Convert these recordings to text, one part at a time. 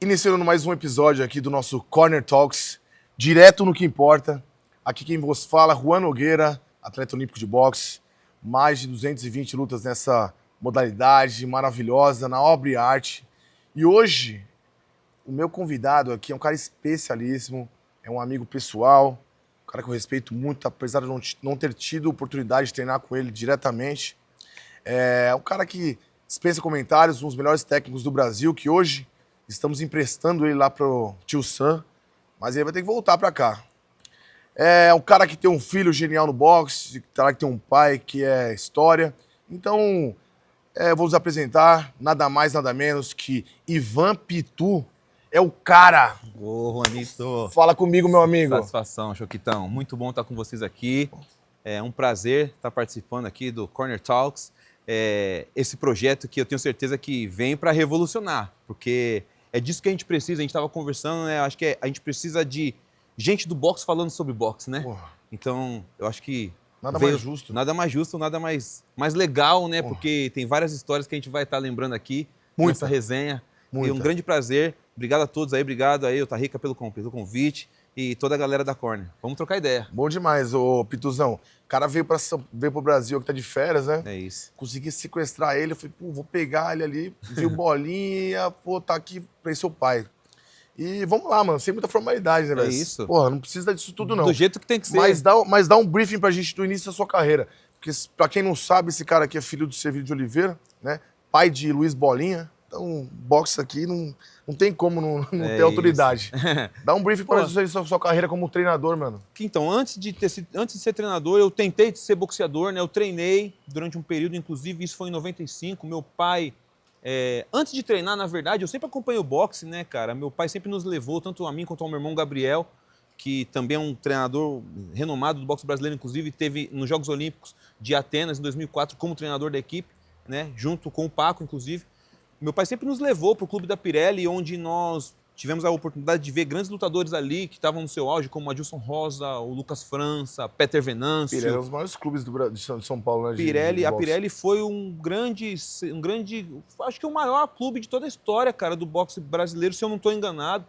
Iniciando mais um episódio aqui do nosso Corner Talks, direto no que importa. Aqui quem vos fala, Juan Nogueira, atleta olímpico de boxe. Mais de 220 lutas nessa modalidade maravilhosa, na obra e arte. E hoje, o meu convidado aqui é um cara especialíssimo, é um amigo pessoal, um cara que eu respeito muito, apesar de não ter tido oportunidade de treinar com ele diretamente. É um cara que dispensa comentários, um dos melhores técnicos do Brasil, que hoje estamos emprestando ele lá pro Tio Sam, mas ele vai ter que voltar pra cá. É um cara que tem um filho genial no boxe, um cara que tem um pai que é história. Então, vou nos apresentar, nada mais, nada menos que Ivan Pitu. É o cara. Ô, Juanito. Fala comigo, meu amigo. Satisfação, Choquitão. Muito bom estar com vocês aqui. É um prazer estar participando aqui do Corner Talks. Esse projeto que eu tenho certeza que vem para revolucionar, porque é disso que a gente precisa. A gente estava conversando, né? Acho que a gente precisa de gente do boxe falando sobre boxe, né? Porra. Então, eu acho que Nada mais justo. Nada mais justo, nada mais legal, né? Porra. Porque tem várias histórias que a gente vai estar lembrando aqui Muita. nessa resenha. Muita. E um grande prazer. Obrigado a todos aí, obrigado aí, Otarica, pelo convite e toda a galera da Corner. Vamos trocar ideia. Bom demais, ô Pituzão. O cara veio pro Brasil, que tá de férias, né? É isso. Consegui sequestrar ele, eu falei, pô, vou pegar ele ali, viu bolinha, pô, tá aqui pra seu pai. E vamos lá, mano, sem muita formalidade, né, velho? isso. Porra, não precisa disso tudo, não. Do jeito que tem que ser. Mas dá um briefing pra gente do início da sua carreira. Porque, pra quem não sabe, esse cara aqui é filho do Sevilho de Oliveira, né? Pai de Luiz Bolinha. Então, boxe aqui não tem como não ter autoridade. Dá um briefing pra gente da sua carreira como treinador, mano. Então, antes de ser treinador, eu tentei ser boxeador, né? Eu treinei durante um período, inclusive, isso foi em 95. Meu pai, antes de treinar, na verdade, eu sempre acompanhei o boxe, né, cara? Meu pai sempre nos levou, tanto a mim quanto ao meu irmão Gabriel, que também é um treinador renomado do boxe brasileiro, inclusive teve nos Jogos Olímpicos de Atenas, em 2004, como treinador da equipe, né? Junto com o Paco, inclusive. Meu pai sempre nos levou para o Clube da Pirelli, onde nós tivemos a oportunidade de ver grandes lutadores ali que estavam no seu auge, como Adilson Rosa, o Lucas França, Peter Venâncio. Pirelli é um dos maiores clubes de São Paulo, né? A Pirelli foi um grande, acho que o maior clube de toda a história, cara, do boxe brasileiro, se eu não estou enganado.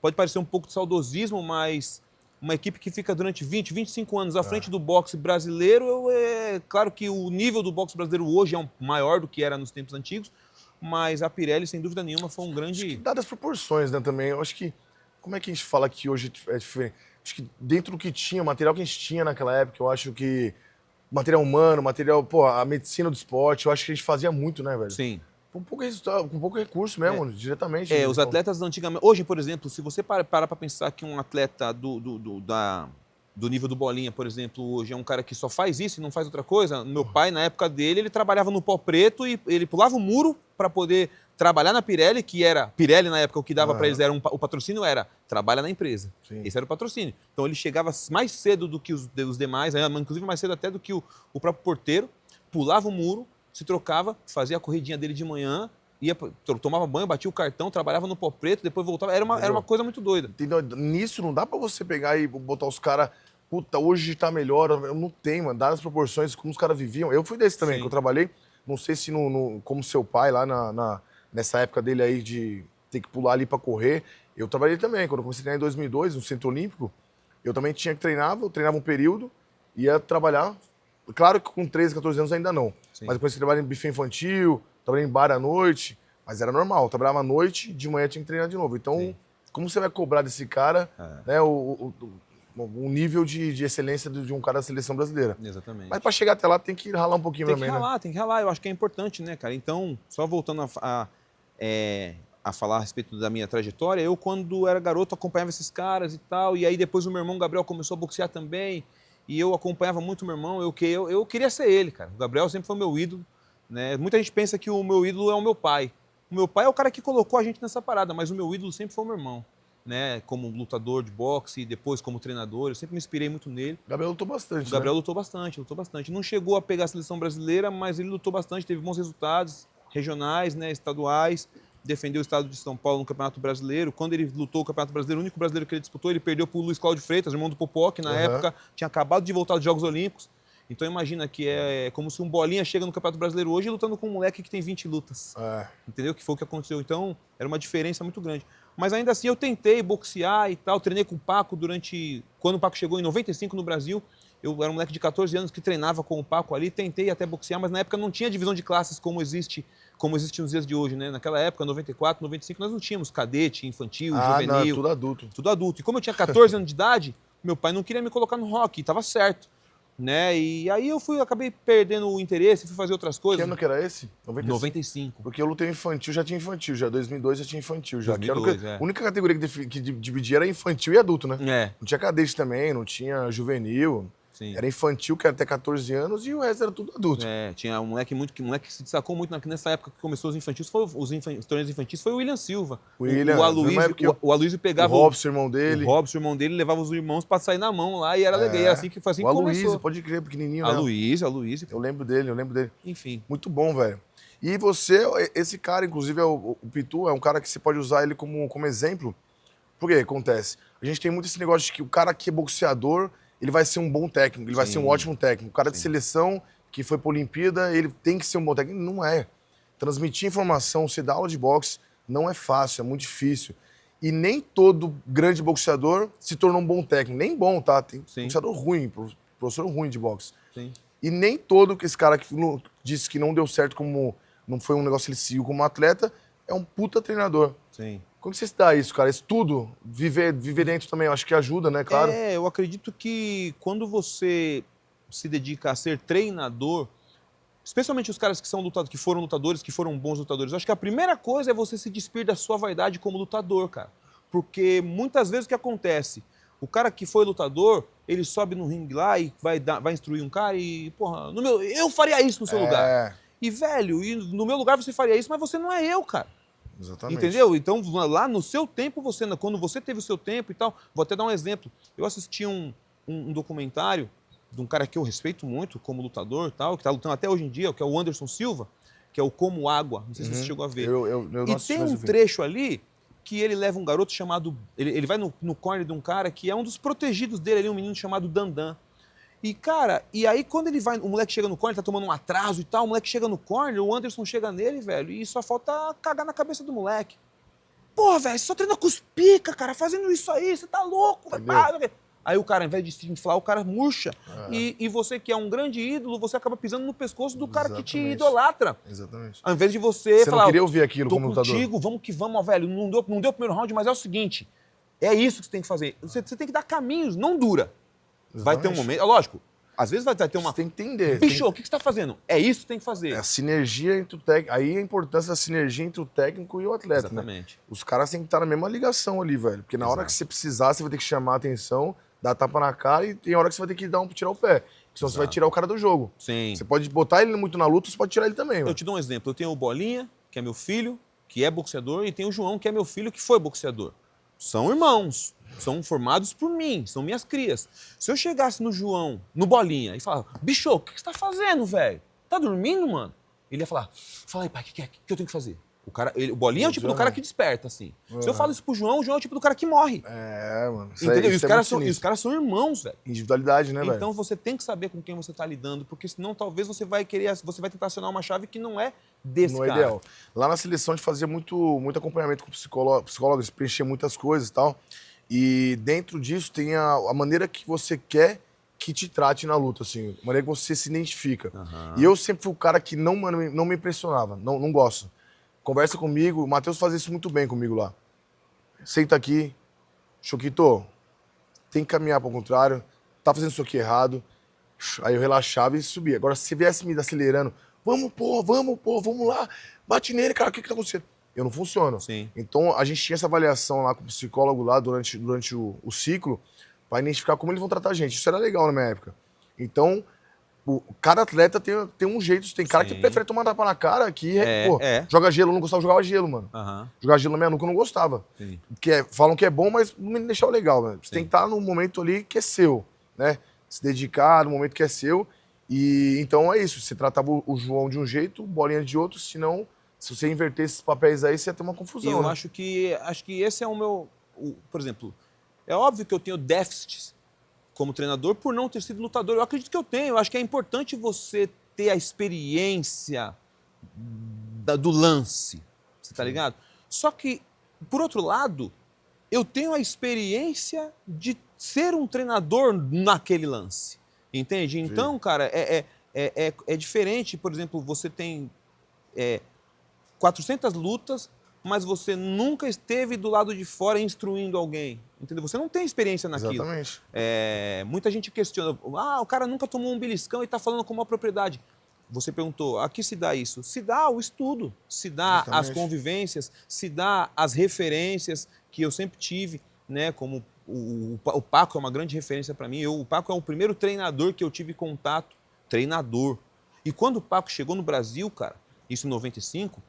Pode parecer um pouco de saudosismo, mas uma equipe que fica durante 20, 25 anos à frente do boxe brasileiro, é claro que o nível do boxe brasileiro hoje é maior do que era nos tempos antigos, mas a Pirelli, sem dúvida nenhuma, foi um grande... Acho que dadas as proporções, né, também. Eu acho que... Como é que a gente fala que hoje é diferente? Acho que dentro do que tinha, o material que a gente tinha naquela época, eu acho que... Material humano, a medicina do esporte, eu acho que a gente fazia muito, né, velho? Sim. Com pouco resultado, com pouco recurso mesmo, diretamente. Os atletas antigamente... Hoje, por exemplo, se você parar para pensar que um atleta do nível do Bolinha, por exemplo, hoje é um cara que só faz isso e não faz outra coisa. Meu pai, na época dele, ele trabalhava no pó preto e ele pulava o muro para poder trabalhar na Pirelli, que era... Pirelli, na época, o que dava para eles o patrocínio era trabalha na empresa. Sim. Esse era o patrocínio. Então, ele chegava mais cedo do que os demais, inclusive mais cedo até do que o próprio porteiro, pulava o muro, se trocava, fazia a corridinha dele de manhã, tomava banho, batia o cartão, trabalhava no pó preto, depois voltava. Era uma coisa muito doida. Entendeu? Nisso não dá pra você pegar e botar os caras... Puta, hoje tá melhor. Eu não tenho, mano. Dadas as proporções, como os caras viviam. Eu fui desse também, Sim. que eu trabalhei. Não sei se como seu pai lá nessa época dele aí de ter que pular ali pra correr. Eu trabalhei também. Quando eu comecei a treinar em 2002, no Centro Olímpico, eu também tinha que treinar. Eu treinava um período, ia trabalhar. Claro que com 13, 14 anos ainda não. Sim. Mas depois eu trabalhei em buffet infantil, trabalhei em bar à noite. Mas era normal. Eu trabalhava à noite, de manhã tinha que treinar de novo. Então, Sim. como você vai cobrar desse cara, né, um nível de excelência de um cara da seleção brasileira? Exatamente. Mas para chegar até lá tem que ralar um pouquinho também, né? Tem que ralar. Eu acho que é importante, né, cara? Então, só voltando a falar a respeito da minha trajetória, eu, quando era garoto, acompanhava esses caras e tal, e aí depois o meu irmão Gabriel começou a boxear também, e eu acompanhava muito o meu irmão, eu queria ser ele, cara. O Gabriel sempre foi meu ídolo, né? Muita gente pensa que o meu ídolo é o meu pai. O meu pai é o cara que colocou a gente nessa parada, mas o meu ídolo sempre foi o meu irmão. Né, como lutador de boxe e depois como treinador, eu sempre me inspirei muito nele. O Gabriel lutou bastante, O Gabriel lutou bastante. Não chegou a pegar a seleção brasileira, mas ele lutou bastante, teve bons resultados regionais, né, estaduais, defendeu o estado de São Paulo no Campeonato Brasileiro. Quando ele lutou o Campeonato Brasileiro, o único brasileiro que ele disputou, ele perdeu para o Luiz Cláudio Freitas, irmão do Popó, que na época tinha acabado de voltar dos Jogos Olímpicos. Então imagina que é como se um Bolinha chega no Campeonato Brasileiro hoje lutando com um moleque que tem 20 lutas. Entendeu? Que foi o que aconteceu. Então era uma diferença muito grande. Mas ainda assim eu tentei boxear e tal, treinei com o Paco durante... Quando o Paco chegou em 95 no Brasil, eu era um moleque de 14 anos que treinava com o Paco ali, tentei até boxear, mas na época não tinha divisão de classes como existe nos dias de hoje, né? Naquela época, 94, 95, nós não tínhamos cadete, infantil, juvenil. Não, tudo adulto. Tudo adulto. E como eu tinha 14 anos de idade, meu pai não queria me colocar no rock, e tava certo. Né? E aí acabei perdendo o interesse, fui fazer outras coisas. Que ano que era esse? 95. Porque eu lutei infantil, já tinha infantil, já 2002 já tinha infantil. Já. 2002, A única categoria que dividia era infantil e adulto, né? É. Não tinha cadete também, não tinha juvenil. Sim. Era infantil, que era até 14 anos, e o resto era tudo adulto. Tinha um moleque que se destacou muito nessa época que começou os torneios infantis, foi o William Silva. O Aloysio pegava o Robson, irmão dele. O Robson, irmão dele, levava os irmãos pra sair na mão lá, e era legal. E assim que começou. O Aloysio, pode crer, pequenininho, né? Aloysio. Eu lembro dele. Enfim. Muito bom, velho. E você, esse cara, inclusive, o Pitu, é um cara que você pode usar ele como exemplo. Por que acontece? A gente tem muito esse negócio de que o cara que é boxeador, ele vai ser um bom técnico, ele vai ser um ótimo técnico. O cara de seleção que foi pra Olimpíada, ele tem que ser um bom técnico. Não é. Transmitir informação, você dar aula de boxe, não é fácil, é muito difícil. E nem todo grande boxeador se tornou um bom técnico. Nem bom, tá? Tem boxeador ruim, professor ruim de boxe. Sim. E nem todo esse cara que disse que não deu certo como... Não foi um negócio que ele seguiu como atleta, é um puta treinador. Sim. Como você se dá isso, cara? Isso tudo, viver dentro também, eu acho que ajuda, né? Claro. Eu acredito que quando você se dedica a ser treinador, especialmente os caras que são lutadores, que foram lutadores, que foram bons lutadores, eu acho que a primeira coisa é você se despir da sua vaidade como lutador, cara. Porque muitas vezes o que acontece? O cara que foi lutador, ele sobe no ringue lá e vai instruir um cara e, porra, eu faria isso no seu lugar. E, velho, no meu lugar você faria isso, mas você não é eu, cara. Exatamente. Entendeu? Então, lá no seu tempo, quando você teve o seu tempo e tal, vou até dar um exemplo. Eu assisti um documentário de um cara que eu respeito muito como lutador, tal, que está lutando até hoje em dia, que é o Anderson Silva, que é o Como Água. Não sei se você chegou a ver. Eu e tem um trecho ali que ele leva um garoto chamado... Ele vai no corner de um cara que é um dos protegidos dele ali, um menino chamado Dandan. E, cara, aí quando ele vai, o moleque chega no corner, tá tomando um atraso e tal, o moleque chega no corner, o Anderson chega nele, velho, e só falta cagar na cabeça do moleque. Porra, velho, você só treina com os pica, cara, fazendo isso aí, você tá louco, velho. Aí o cara, ao invés de se inflar, o cara murcha. E você que é um grande ídolo, você acaba pisando no pescoço do cara que te idolatra. Exatamente. Ao invés de você falar, não queria ouvir aquilo como lutador. Contigo, vamos que vamos, ó, velho, não deu o primeiro round, mas é o seguinte, é isso que você tem que fazer. Você tem que dar caminhos, não dura. Vai ter um momento, lógico, às vezes vai ter uma... Você tem que entender. Bicho, o que você tá fazendo? É isso que tem que fazer. É a sinergia entre o técnico. Aí a importância da sinergia entre o técnico e o atleta, Exatamente. Né? Os caras têm que estar na mesma ligação ali, velho. Porque na hora que você precisar, você vai ter que chamar a atenção, dar tapa na cara, e tem hora que você vai ter que tirar o pé. Senão você vai tirar o cara do jogo. Sim. Você pode botar ele muito na luta, você pode tirar ele também. Eu te dou um exemplo. Eu tenho o Bolinha, que é meu filho, que é boxeador, e tem o João, que é meu filho, que foi boxeador. São irmãos, são formados por mim, são minhas crias. Se eu chegasse no João, no Bolinha, e falar, bicho, o que você tá fazendo, velho? Tá dormindo, mano? Ele ia falar, fala aí, pai, o que eu tenho que fazer? O Bolinha é o tipo do cara que desperta, assim. Se eu falo isso pro João, o João é o tipo do cara que morre. Mano. Entendeu? E os caras são irmãos, velho. Individualidade, né, velho? Então você tem que saber com quem você tá lidando, porque senão talvez você vai tentar acionar uma chave que não é desse cara. Não é ideal. Lá na seleção a gente fazia muito acompanhamento com psicólogos, preencher muitas coisas e tal. E dentro disso tem a maneira que você quer que te trate na luta, assim. A maneira que você se identifica. E eu sempre fui o cara que não me impressionava, não gosto. Conversa comigo, o Matheus fazia isso muito bem comigo lá. Senta aqui, Choquito, tem que caminhar para o contrário, tá fazendo isso aqui errado. Aí eu relaxava e subia. Agora, se você viesse me acelerando, vamos lá, bate nele, cara, o que tá acontecendo? Eu não funciono. Sim. Então, a gente tinha essa avaliação lá com o psicólogo lá durante o ciclo, para identificar como eles vão tratar a gente. Isso era legal na minha época. Então, cada atleta tem um jeito. Tem cara que prefere tomar tapa na cara que joga gelo. Eu não gostava de jogar gelo, mano. Jogar gelo na minha nuca eu não gostava. Falam que é bom, mas não me deixava legal, né? Você tem que estar no momento ali que é seu, né? Se dedicar no momento que é seu. E então é isso. Você tratava o João de um jeito, o Bolinha de outro, senão, se você inverter esses papéis aí, você ia ter uma confusão. Eu né? acho que esse é o meu... por exemplo, é óbvio que eu tenho déficits como treinador por não ter sido lutador. Eu acredito que eu tenho. Eu acho que é importante você ter a experiência do lance. Você tá ligado? Só que, por outro lado, eu tenho a experiência de ser um treinador naquele lance. Entende? Então, cara, é diferente. Por exemplo, você tem 400 lutas, mas você nunca esteve do lado de fora instruindo alguém. Entendeu? Você não tem experiência naquilo. Exatamente. Muita gente questiona. O cara nunca tomou um beliscão e está falando com uma propriedade. Você perguntou, a que se dá isso? Se dá o estudo, se dá as convivências, se dá as referências que eu sempre tive, né? Como o Paco é uma grande referência para mim. O Paco é o primeiro treinador que eu tive contato, treinador. E quando o Paco chegou no Brasil, cara, isso em 95,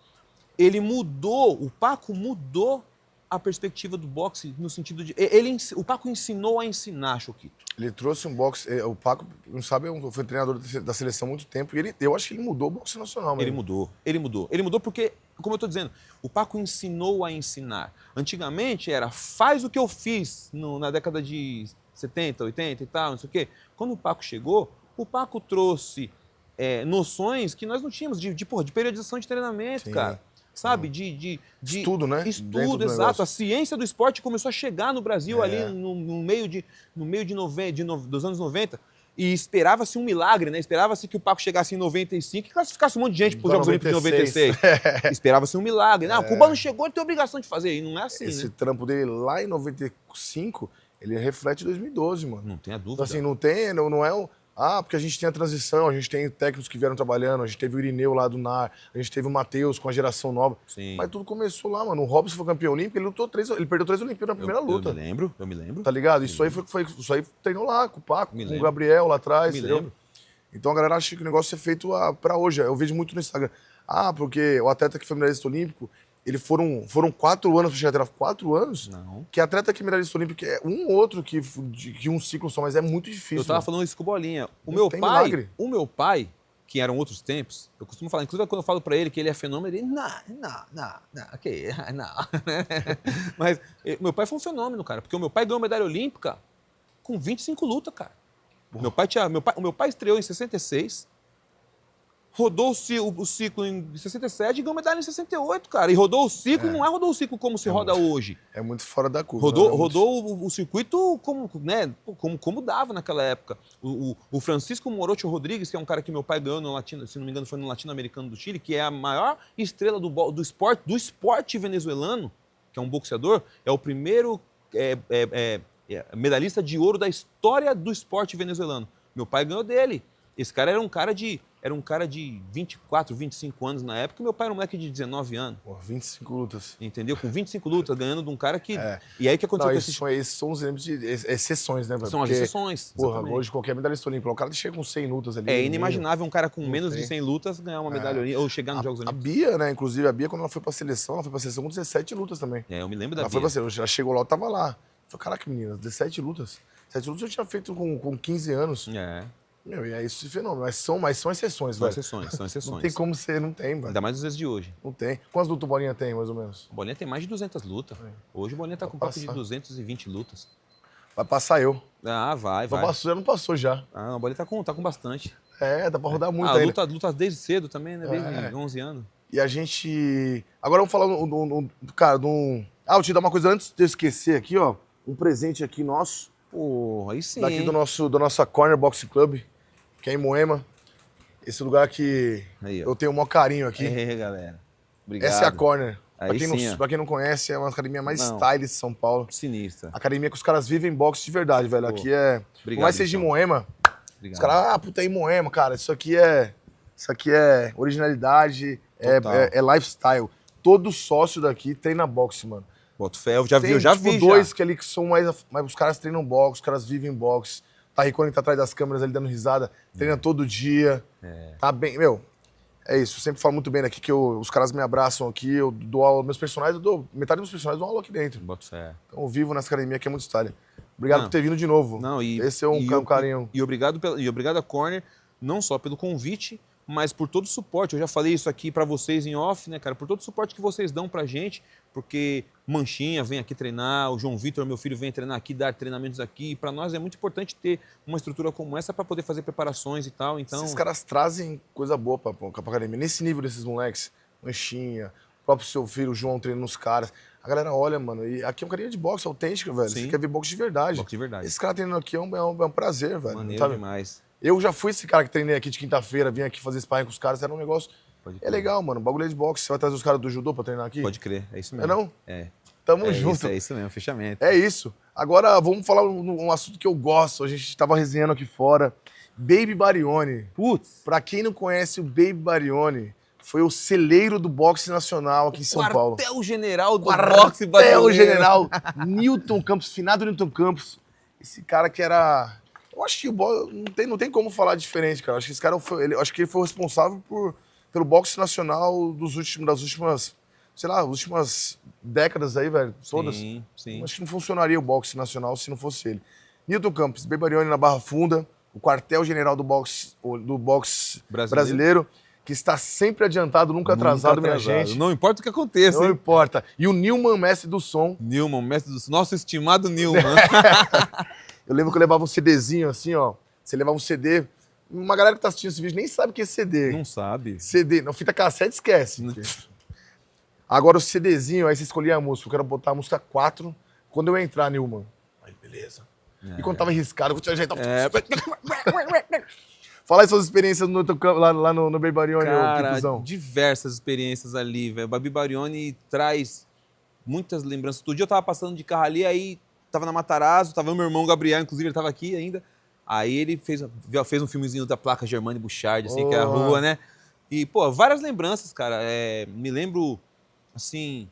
ele mudou, o Paco mudou a perspectiva do boxe no sentido de... o Paco ensinou a ensinar, Choquito. Ele trouxe um boxe... O Paco, não sabe, foi treinador da seleção há muito tempo e eu acho que ele mudou o boxe nacional. Mesmo. Ele mudou porque, como eu estou dizendo, o Paco ensinou a ensinar. Antigamente era, faz o que eu fiz na década de 70, 80 e tal, não sei o quê. Quando o Paco chegou, o Paco trouxe noções que nós não tínhamos de periodização de treinamento, Sim. cara. Sabe? De estudo, né? Estudo, exato. A ciência do esporte começou a chegar no Brasil ali no meio dos anos 90 e esperava-se um milagre, né? Esperava-se que o Paco chegasse em 95 e classificasse um monte de gente para os Jogos Olímpicos de 96. Esperava-se um milagre. Não, o Cuba não chegou, ele tem obrigação de fazer. E não é assim, Esse né? trampo dele lá em 95, ele reflete 2012, mano. Não tem a dúvida. Então, assim, não é um... porque a gente tem a transição, a gente tem técnicos que vieram trabalhando, a gente teve o Irineu lá do NAR, a gente teve o Matheus com a geração nova. Sim. Mas tudo começou lá, mano. O Robson foi campeão olímpico, ele perdeu 3 Olimpíadas na primeira luta. Eu me lembro. Tá ligado? Isso aí treinou lá com o Paco, com o Gabriel lá atrás. Me lembro. Então a galera acha que o negócio é feito pra hoje. Eu vejo muito no Instagram. Porque o atleta que foi medalhista olímpico, foram 4 anos pra chegar até 4 anos? Não. Que atleta que é medalhista olímpico é um outro que um ciclo só, mas é muito difícil. Eu tava falando isso com o Bolinha. O meu pai, que eram outros tempos, eu costumo falar, inclusive quando eu falo pra ele que ele é fenômeno, ele, não, Mas meu pai foi um fenômeno, cara, porque o meu pai ganhou medalha olímpica com 25 lutas, cara. O meu pai estreou em 66, rodou o ciclo em 67 e ganhou medalha em 68, cara. E rodou o ciclo, não rodou o ciclo como se roda hoje. É muito fora da curva. Rodou o circuito como dava naquela época. O Francisco Morocho Rodrigues, que é um cara que meu pai ganhou no Latino, se não me engano foi no Latino-Americano do Chile, que é a maior estrela do esporte venezuelano, que é um boxeador, é o primeiro medalhista de ouro da história do esporte venezuelano. Meu pai ganhou dele. Esse cara era um cara de 24, 25 anos na época, e meu pai era um moleque de 19 anos. 25 lutas. Entendeu? Com 25 lutas, ganhando de um cara que... E aí o que aconteceu com esses são os exemplos de exceções, né, velho? São as exceções. Hoje qualquer medalhista olímpico, o cara chega com 100 lutas ali. É inimaginável um cara com menos de 100 lutas ganhar uma medalha olímpica ou chegar nos Jogos Olímpicos. A Bia, né? Inclusive, a Bia, quando ela foi pra seleção com 17 lutas também. Eu me lembro da Bia. Foi pra seleção, ela chegou lá, eu tava lá. Falei, caraca, menina, 17 lutas. 17 lutas eu tinha feito com 15 anos. E é isso de fenômeno. Mas são exceções, velho. São exceções. Não tem como ser, não tem, velho. Ainda mais nos dias de hoje. Não tem. Quantas lutas o Bolinha tem, mais ou menos? O Bolinha tem mais de 200 lutas. Hoje o Bolinha tá com papo de 220 lutas. Vai passar eu. Vai. Já não passou já. O Bolinha tá com bastante. Dá pra rodar muito ainda. Luta desde cedo também, né? Desde 11 anos. E a gente... Agora vamos falar cara, vou te dar uma coisa antes de eu esquecer aqui, ó. Um presente aqui nosso. Pô, aí sim. Daqui da nossa Corner Box Club, que é em Moema. Esse lugar que eu tenho o maior carinho aqui. Galera. Obrigado. Essa é a Corner. Aí Pra quem não conhece, é uma academia mais style de São Paulo. Sinistra. Academia que os caras vivem boxe de verdade, velho. Aqui é... Por mais seja de Moema, os caras, puta, aí Moema, cara. Isso aqui é originalidade, é lifestyle. Todo sócio daqui treina boxe, mano. Boto fé, eu já vi. Tem dois que ali que são mais... Mas os caras treinam boxe, os caras vivem boxe. Tá Ricone tá atrás das câmeras ali dando risada, treina todo dia. Tá bem, é isso. Eu sempre falo muito bem daqui que os caras me abraçam aqui, eu dou aula, metade dos meus personagens dou aula aqui dentro. Boto fé. Então eu vivo nessa academia que é muito style. Obrigado por ter vindo de novo. Esse é um carinho. E obrigado a Corner, não só pelo convite, mas por todo o suporte, eu já falei isso aqui pra vocês em off, né, cara, por todo o suporte que vocês dão pra gente, porque Manchinha vem aqui treinar, o João Vitor, meu filho, vem treinar aqui, dar treinamentos aqui, e pra nós é muito importante ter uma estrutura como essa pra poder fazer preparações e tal, então... Esses caras trazem coisa boa pra academia. Nesse nível desses moleques, Manchinha, o próprio seu filho, o João, treinando os caras. A galera olha, mano, e aqui é uma academia de boxe autêntica, velho. Sim. Você quer ver boxe de verdade. Boxe de verdade. Esse cara treinando aqui é um prazer, velho. Maneiro sabe? demais. Eu já fui esse cara que treinei aqui de quinta-feira, vim aqui fazer sparring com os caras, era um negócio... Pode É crer. legal, mano. O bagulho é de boxe. Você vai trazer os caras do judô pra treinar aqui? Pode crer, é isso É mesmo. não? É. Tamo junto. Isso, é isso mesmo, fechamento. É isso. Agora, vamos falar um assunto que eu gosto. A gente tava resenhando aqui fora. Baby Barione. Putz, Pra quem não conhece o Baby Barione, foi o celeiro do boxe nacional aqui em São Paulo. quartel-general do boxe brasileiro. Quartel-general Newton Campos, finado Newton Campos. Esse cara que era... Eu acho que o boxe... Não tem como falar diferente, cara. Eu acho que esse cara acho que ele foi o responsável pelo boxe nacional das últimas... Sei lá, últimas décadas aí, velho. Todas. Sim, sim. Acho que não funcionaria o boxe nacional se não fosse ele. Newton Campos, Baby Barione na Barra Funda, o quartel-general do boxe brasileiro, que está sempre adiantado, nunca atrasado, minha gente. Não importa o que aconteça, Não hein? importa. E o Nilman, mestre do som. Nilman, mestre do... Nosso estimado Nilman. Eu lembro que eu levava um CDzinho assim, ó. Você levava um CD. Uma galera que tá assistindo esse vídeo nem sabe o que é CD. Não sabe. CD, não, fita cassete, esquece. Agora o CDzinho, aí você escolhia a música. Eu quero botar a música 4 quando eu entrar, Nilman. Aí, beleza. E quando tava arriscado, eu tinha ajeitado. Fala aí suas experiências lá no Baby Barione, Cara, Picuzão. diversas experiências ali, velho. O Baby Barione traz muitas lembranças. Outro dia eu tava passando de carro ali, aí tava na Matarazzo, tava meu irmão Gabriel, inclusive ele tava aqui ainda. Aí ele fez um filmezinho da placa Germani Bouchard, assim, que é a rua, né? E, pô, várias lembranças, cara. Me lembro, assim,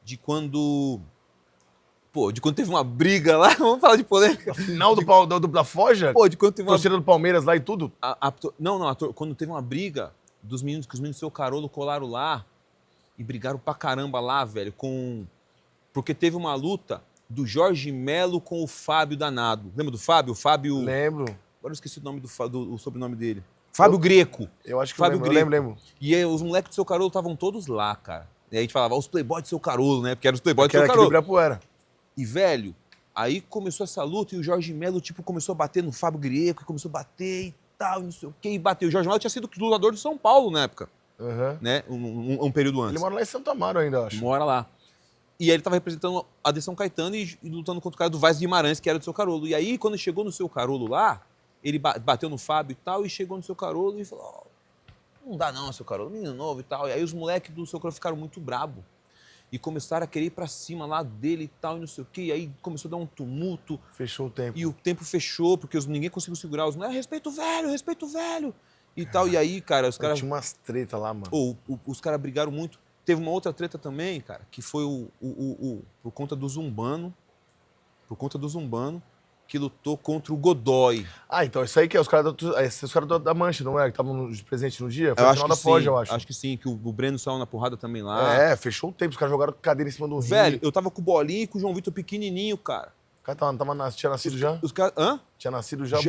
de quando teve uma briga lá, vamos falar de polêmica. Final da Foja? Pô, de quando teve uma... Torcida do Palmeiras lá e tudo? Quando teve uma briga dos meninos, que os meninos do seu Carolo colaram lá e brigaram pra caramba lá, velho, porque teve uma luta do Jorge Melo com o Fábio Danado. Lembra do Fábio? O Fábio... Lembro. Agora eu esqueci o nome o sobrenome dele. Fábio Greco. Eu acho que Fábio eu Greco. lembro. E aí, os moleques do seu Carolo estavam todos lá, cara. E aí a gente falava, os playboys do seu Carolo, né? Porque eram os playboys do seu Aquele Carolo. Ibirapuera. E, velho, aí começou essa luta e o Jorge Melo, tipo, começou a bater no Fábio Greco, começou a bater e tal, não sei o quê, e bateu. O Jorge Melo tinha sido lutador do São Paulo na época, né? Um período antes. Ele mora lá em Santo Amaro ainda, eu acho. Mora lá. E aí ele tava representando a de São Caetano e lutando contra o cara do Vaz Guimarães, que era do seu Carolo. E aí, quando chegou no seu Carolo lá, ele bateu no Fábio e tal, e chegou no seu Carolo e falou, não dá não, seu Carolo, menino novo e tal. E aí os moleques do seu Carolo ficaram muito brabos. E começaram a querer ir pra cima lá dele e tal, e não sei o quê. E aí começou a dar um tumulto. Fechou o tempo. E o tempo fechou, porque ninguém conseguiu segurar os moleques. Respeito o velho. E tal. E aí, cara, os caras... Tinha umas tretas lá, mano. Os caras brigaram muito. Teve uma outra treta também, cara, que foi por conta do Zumbano. Por conta do Zumbano, que lutou contra o Godoy. Ah, então isso aí que é os caras da Mancha, não é? Que estavam presente no dia? Foi Eu o acho final que da Foja, sim, eu acho. Acho que sim, que o Breno saiu na porrada também lá. É, fechou o tempo. Os caras jogaram cadeira em cima do ringue. Velho, eu tava com o Bolinha e com o João Vitor pequenininho, cara. O cara tinha nascido já? Os caras... Hã? Tinha nascido já?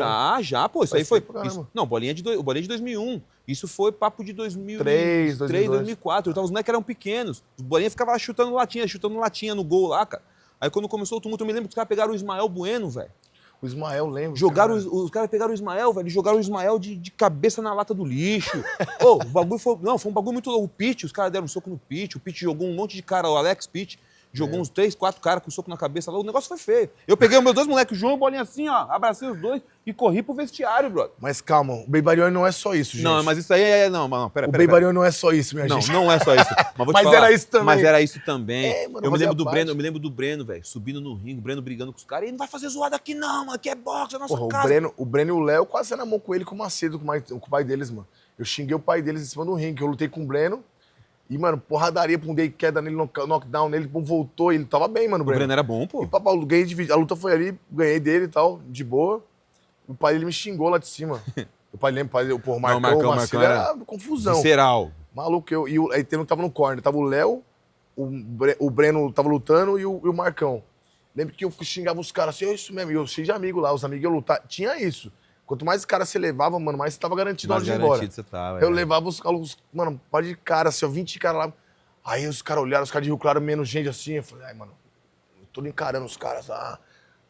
Já, pô. Isso Faz aí foi... tempo pra caramba. Não, o Bolinha é de 2001. Isso foi papo de 2003, 2004. Então os moleques eram pequenos. Os Bolinha ficavam chutando latinha no gol lá, cara. Aí quando começou o tumulto, eu me lembro que os caras pegaram o Ismael Bueno, velho. O Ismael, lembro. Os caras pegaram o Ismael, velho, e jogaram o Ismael de cabeça na lata do lixo. O bagulho foi um bagulho muito louco. O Pitt, os caras deram um soco no Pitt, o Pitt jogou um monte de cara, o Alex Pitt, jogou uns 3, 4 caras com soco na cabeça lá, o negócio foi feio. Eu peguei os meus dois moleques, o João e o Bolinha assim, ó, abracei os dois e corri pro vestiário, brother. Mas calma, o Baby Barione não é só isso, gente. Não, mas isso aí não, pera. O Baby Barione não é só isso, minha gente. Não é só isso. Mas, vou te Mas falar, era isso também. Mas era isso também. Mano, eu me lembro fazia do Breno, velho, subindo no ringue, o Breno brigando com os caras. Ele não vai fazer zoada aqui não, mano, aqui é boxe, é nossa Porra, casa. o Breno e o Léo quase se namorou com ele com o Macedo, com o pai deles, mano. Eu xinguei o pai deles em cima do ringue, que eu lutei com o Breno. E, mano, porradaria, pundei queda nele, knockdown nele, voltou, ele tava bem, mano, o O Breno. Breno era bom, pô. E, papai, eu ganhei a luta foi ali, ganhei dele e tal, de boa. O pai dele me xingou lá de cima. O pai dele, o Marcão era confusão. Visceral. Maluco, aí tava no corner, tava o Léo, o Breno tava lutando e o Marcão. Lembro que eu xingava os caras assim, é isso mesmo, e eu cheio de amigo lá, os amigos iam lutar. Tinha isso. Quanto mais cara você levava, mano, mais você tava garantido na hora Mais de ir embora. garantido você tava. Eu levava mano, pode de cara, assim, ó, 20 caras lá. Aí os caras olharam, os caras de Rio Claro, menos gente assim. Eu falei, ai, mano, eu tô encarando os caras.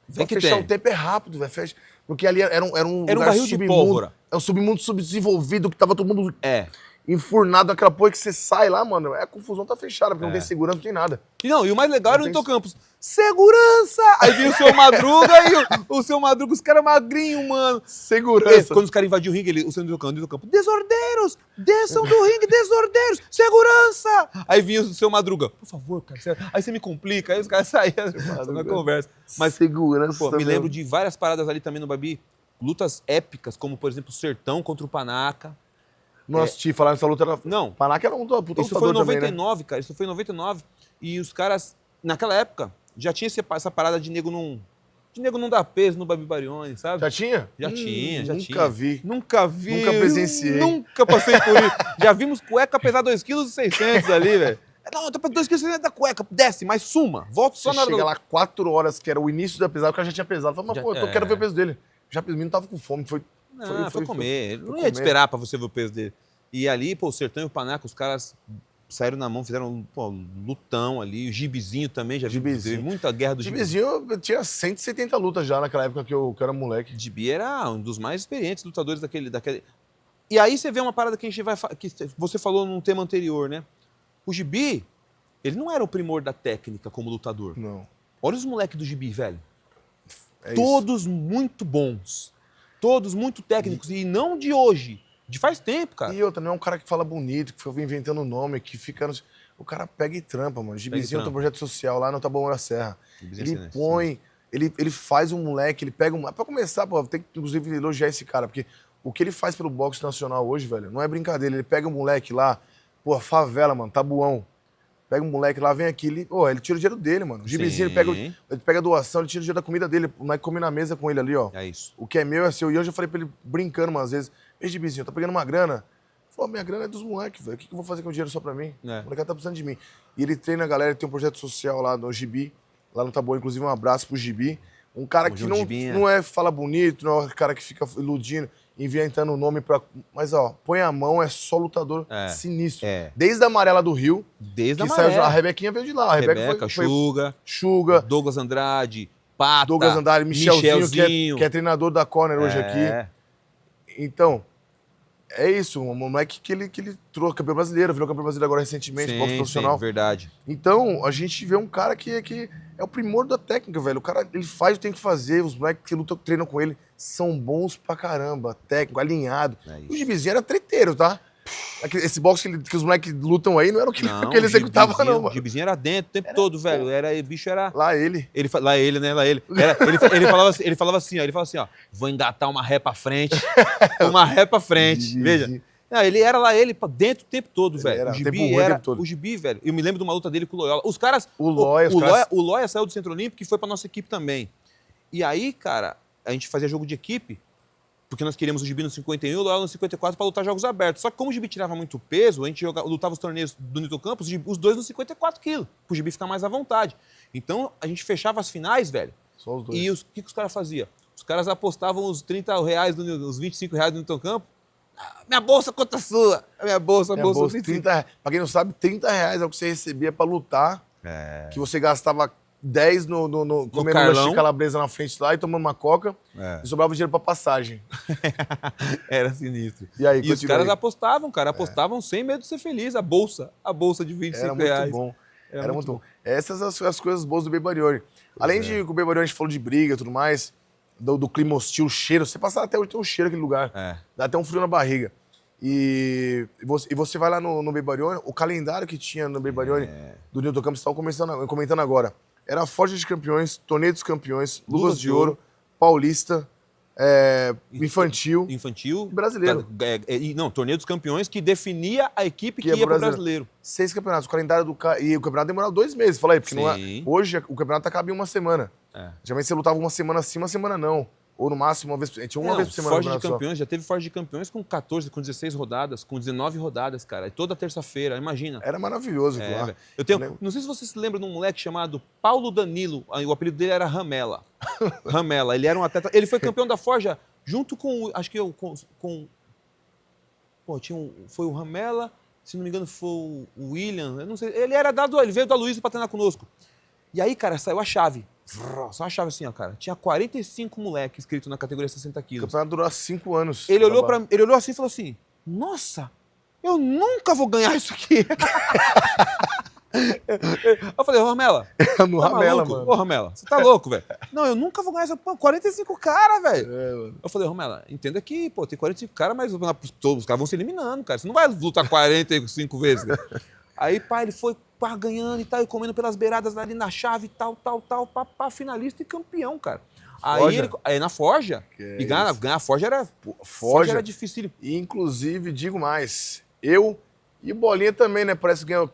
Vem que fechar tem. o tempo é rápido, velho. Porque ali era um lugar barril de pólvora. É um submundo subdesenvolvido, que tava todo mundo É. enfurnado naquela porra que você sai lá, mano. A confusão tá fechada, porque não tem segurança, não tem nada. E não, e o mais legal era o tem- Newton Campos. Segurança! Aí vinha o seu Madruga e o seu Madruga, os caras magrinhos, mano. Segurança. Quando os caras invadiam o ringue, o seu Newton Campos, desordeiros! Desçam do ringue, desordeiros! Segurança! Aí vinha o seu Madruga, por favor, cara. Aí você me complica, aí os caras saíam na conversa. Mas, segurança. pô, me meu. lembro de várias paradas ali também no Babi. Lutas épicas, como, por exemplo, o Sertão contra o Panaca. Não assisti falar nessa luta. Não. Panaca era um puta Isso foi em lutador também, 99, cara. Isso foi em 99. E os caras, naquela época, já tinha essa parada de nego não dar peso no Babi Barione, sabe? Já tinha? Já tinha. Nunca vi. Nunca vi. Nunca presenciei. Nunca passei por isso. Já vimos cueca pesar 2,6 kg ali, velho. Não, tô pra 2,6 kg da cueca. Desce, mas suma. Volta só Você na hora chega do... lá 4 horas, que era o início da pesada, o cara já tinha pesado. Fala, mas Já- pô, eu quero ver o peso dele. Já o menino tava com fome, foi comer. Ele não ia comer. te esperar pra você ver o peso dele. E ali, pô, o Sertão e o Panaca, os caras saíram na mão, fizeram lutão ali. O Gibizinho também, já viu muita guerra do Gibizinho. Gibizinho tinha 170 lutas já naquela época que eu era moleque. Gibi era um dos mais experientes lutadores daquele. E aí você vê uma parada que a gente que você falou num tema anterior, né? O Gibi, ele não era o primor da técnica como lutador. Não. Olha os moleques do Gibi, velho. É Todos muito bons. Todos muito técnicos. E não de hoje. De faz tempo, cara. E outra, não é um cara que fala bonito, que fica inventando nome, que fica... O cara pega e trampa, mano. Gibizinho tem um projeto social lá no Taboão da Serra. Ele põe... Ele faz um moleque, ele pega um... Pra começar, pô, tem que inclusive elogiar esse cara, porque o que ele faz pelo boxe nacional hoje, velho, não é brincadeira. Ele pega um moleque lá, pô, favela, mano, Tabuão. Pega um moleque lá, vem aqui, ele tira o dinheiro dele, mano. O Gibizinho, ele pega a doação, ele tira o dinheiro da comida dele. O moleque come na mesa com ele ali, ó. É isso. O que é meu é seu. E eu já falei pra ele, brincando umas vezes, ei, Gibizinho, tá pegando uma grana? Ele falou, minha grana é dos moleques, velho. O que eu vou fazer com o dinheiro só pra mim? É. O moleque tá precisando de mim. E ele treina a galera, ele tem um projeto social lá no Gibi, lá no Taboão, inclusive um abraço pro Gibi. Um cara que não fala bonito, não é um cara que fica iludindo, inventando o nome pra... Mas, ó, põe a mão, é só lutador sinistro. Desde a Amarela do Rio. Desde a que Amarela. A Rebequinha veio de lá. A Rebeca foi Suga, Douglas Andrade, Pata, Douglas Andrade, Michelzinho. Que é treinador da Corner hoje aqui. Então, é isso. Um moleque que ele trouxe campeão brasileiro, virou campeão brasileiro agora recentemente, boxe profissional. Sim, verdade. Então, a gente vê um cara que é o primor da técnica, velho. O cara, ele faz o que tem que fazer, os moleques que lutam, treinam com ele são bons pra caramba, técnico, alinhado. O Gibizinho era treteiro, tá? Esse boxe que os moleques lutam aí não era o que ele executava, não, mano. O Gibizinho era dentro o tempo todo, velho. O bicho era... Lá ele. Lá ele, né? Lá ele. Ele falava assim, ó. Vou engatar uma ré pra frente. Uma ré pra frente. Veja. Não, ele era lá ele dentro o tempo todo, velho. O Gibi, velho. Eu me lembro de uma luta dele com o Loyola. Os caras... O Loya saiu do Centro Olímpico e foi pra nossa equipe também. E aí, cara, a gente fazia jogo de equipe, porque nós queríamos o Gibi no 51 e o Loyola no 54 para lutar jogos abertos. Só que como o Gibi tirava muito peso, a gente lutava os torneios do Newton Campos, os dois no 54 quilos, para o Gibi ficar mais à vontade. Então, a gente fechava as finais, velho. Só os dois. E o que os caras faziam? Os caras apostavam os R$30, os R$25 do Newton Campos. Minha bolsa contra a sua. Minha bolsa 30, pra quem não sabe, R$30 é o que você recebia pra lutar. Que você gastava 10 comendo um lanche calabresa na frente lá e tomando uma coca. E sobrava dinheiro pra passagem. Era sinistro. E aí, os caras apostavam, cara. Apostavam sem medo de ser feliz. A bolsa de R$25. Era muito bom. Era muito bom. Essas as coisas boas do Bebarione. Além de que o Bebarione a gente falou de briga e tudo mais, do clima hostil, o cheiro. Você passar até hoje tem um cheiro naquele lugar. Dá até um frio na barriga. E você vai lá no Bebarione, o calendário que tinha no Bebarione do Newton Campos, estavam comentando agora. Era Forja de Campeões, Torneio dos Campeões, Luvas de Ouro, Paulista, Infantil e Brasileiro. Não, Torneio dos Campeões que definia a equipe que ia pro Brasileiro. 6 campeonatos. O calendário e o campeonato demorava 2 meses. Fala aí, porque hoje o campeonato acaba em uma semana. Geralmente você lutava uma semana sim, uma semana não. Ou no máximo, uma vez por semana. Forja de Campeões, já teve Forja de Campeões com 14, com 16 rodadas, com 19 rodadas, cara. E toda terça-feira, imagina. Era maravilhoso, claro. Não sei se você se lembra de um moleque chamado Paulo Danilo. O apelido dele era Ramela. Ramela. Ele era um atleta. Ele foi campeão da Forja junto com, acho que eu, pô, foi o Ramela, se não me engano foi o William, eu não sei, ele veio da Luiza para treinar conosco. E aí, cara, saiu a chave. Só a chave assim, ó, cara. Tinha 45 moleques inscritos na categoria 60 O quilos. campeonato durou 5 anos. Ele olhou assim e falou assim, nossa, eu nunca vou ganhar isso aqui. Eu falei, ô Ramela, No tá Ramela, maluco? mano. Ô Ramela, você tá louco, velho? Não, eu nunca vou ganhar essa... Pô, 45 caras, velho. Mano. Eu falei, Ramela, entenda que, pô, tem 45 caras, mas todos os caras vão se eliminando, cara. Você não vai lutar 45 vezes, cara. Aí, pá, ele foi pá, ganhando e tal, e comendo pelas beiradas ali na chave, tal, pá, finalista e campeão, cara. Aí na Forja, e ganhar a Forja era... Forja era difícil. E, inclusive, digo mais, eu e o Bolinha também, né? Parece que eu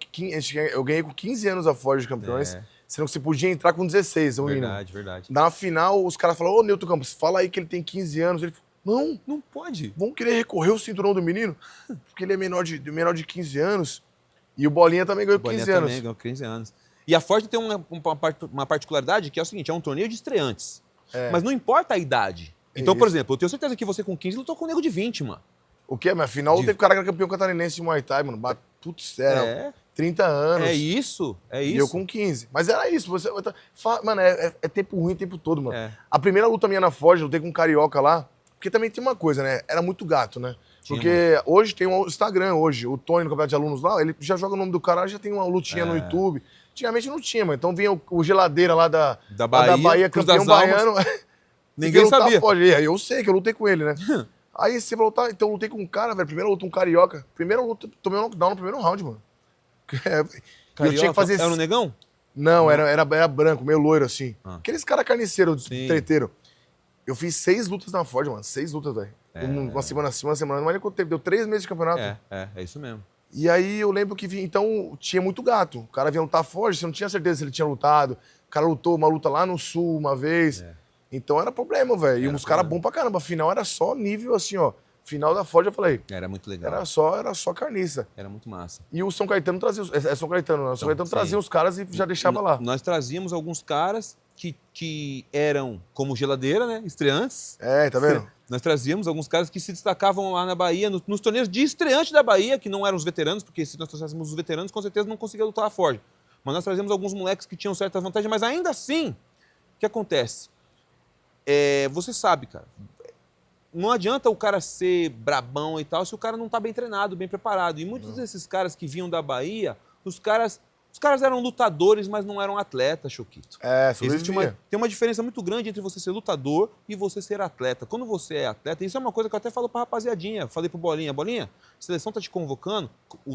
ganhei com 15 anos a Forja de Campeões, sendo que você podia entrar com 16, Verdade. Na final, os caras falaram, ô, Newton Campos, fala aí que ele tem 15 anos. Ele falou, não pode. Vão querer recorrer o cinturão do menino? Porque ele é menor de 15 anos. E o Bolinha também ganhou 15 anos. Também ganhou 15 anos. E a Forja tem uma particularidade que é o seguinte, é um torneio de estreantes. Mas não importa a idade. Então, por exemplo, eu tenho certeza que você com 15 lutou com um nego de 20, mano. O quê? Mas afinal teve cara que era campeão catarinense de Muay Thai, mano. Putz, era 30 anos. É isso. E eu com 15. Mas era isso. Mano, é tempo ruim o tempo todo, mano. A primeira luta minha na Forja, eu lutei com um carioca lá. Porque também tem uma coisa, né? Era muito gato, né? Porque hoje tem um Instagram, o Tony, no campeonato de alunos lá, ele já joga o nome do cara, já tem uma lutinha no YouTube. Antigamente não tinha, mano. Então vinha o Geladeira lá da Bahia campeão baiano. Ninguém sabia. Aí eu sei que eu lutei com ele, né? Aí você falou, tá, então eu lutei com um cara, velho. Primeira luta, um carioca. Primeira luta, tomei um knockdown no primeiro round, mano. Carioca, eu tinha que fazer... Era um negão? Não, era branco, meio loiro, assim. Aqueles caras carniceiros, treteiro. Eu fiz 6 lutas na Ford, mano. 6 lutas, velho. Uma semana assim, uma semana. Mas quanto tempo? Deu 3 meses de campeonato. É isso mesmo. E aí eu lembro que então tinha muito gato. O cara vinha lutar Ford, você não tinha certeza se ele tinha lutado. O cara lutou uma luta lá no Sul uma vez. Então era problema, velho. E uns caras bons pra caramba. Afinal, era só nível assim, ó. Final da Ford, eu falei. Era muito legal. Era só carniça. Era muito massa. E o São Caetano trazia... São Caetano, não. São Caetano trazia os caras e já deixava lá. Nós trazíamos alguns caras que eram como Geladeira, né? Estreantes. Tá vendo? Nós trazíamos alguns caras que se destacavam lá na Bahia, nos torneios de estreante da Bahia, que não eram os veteranos, porque se nós trouxéssemos os veteranos, com certeza não conseguia lutar a Forja. Mas nós trazíamos alguns moleques que tinham certa vantagem, mas ainda assim, o que acontece? Você sabe, cara, não adianta o cara ser brabão e tal se o cara não tá bem treinado, bem preparado. E muitos desses caras que vinham da Bahia, os caras eram lutadores, mas não eram atletas, Choquito. Tem uma diferença muito grande entre você ser lutador e você ser atleta. Quando você é atleta, isso é uma coisa que eu até falo pra rapaziadinha, falei pro Bolinha, a seleção tá te convocando,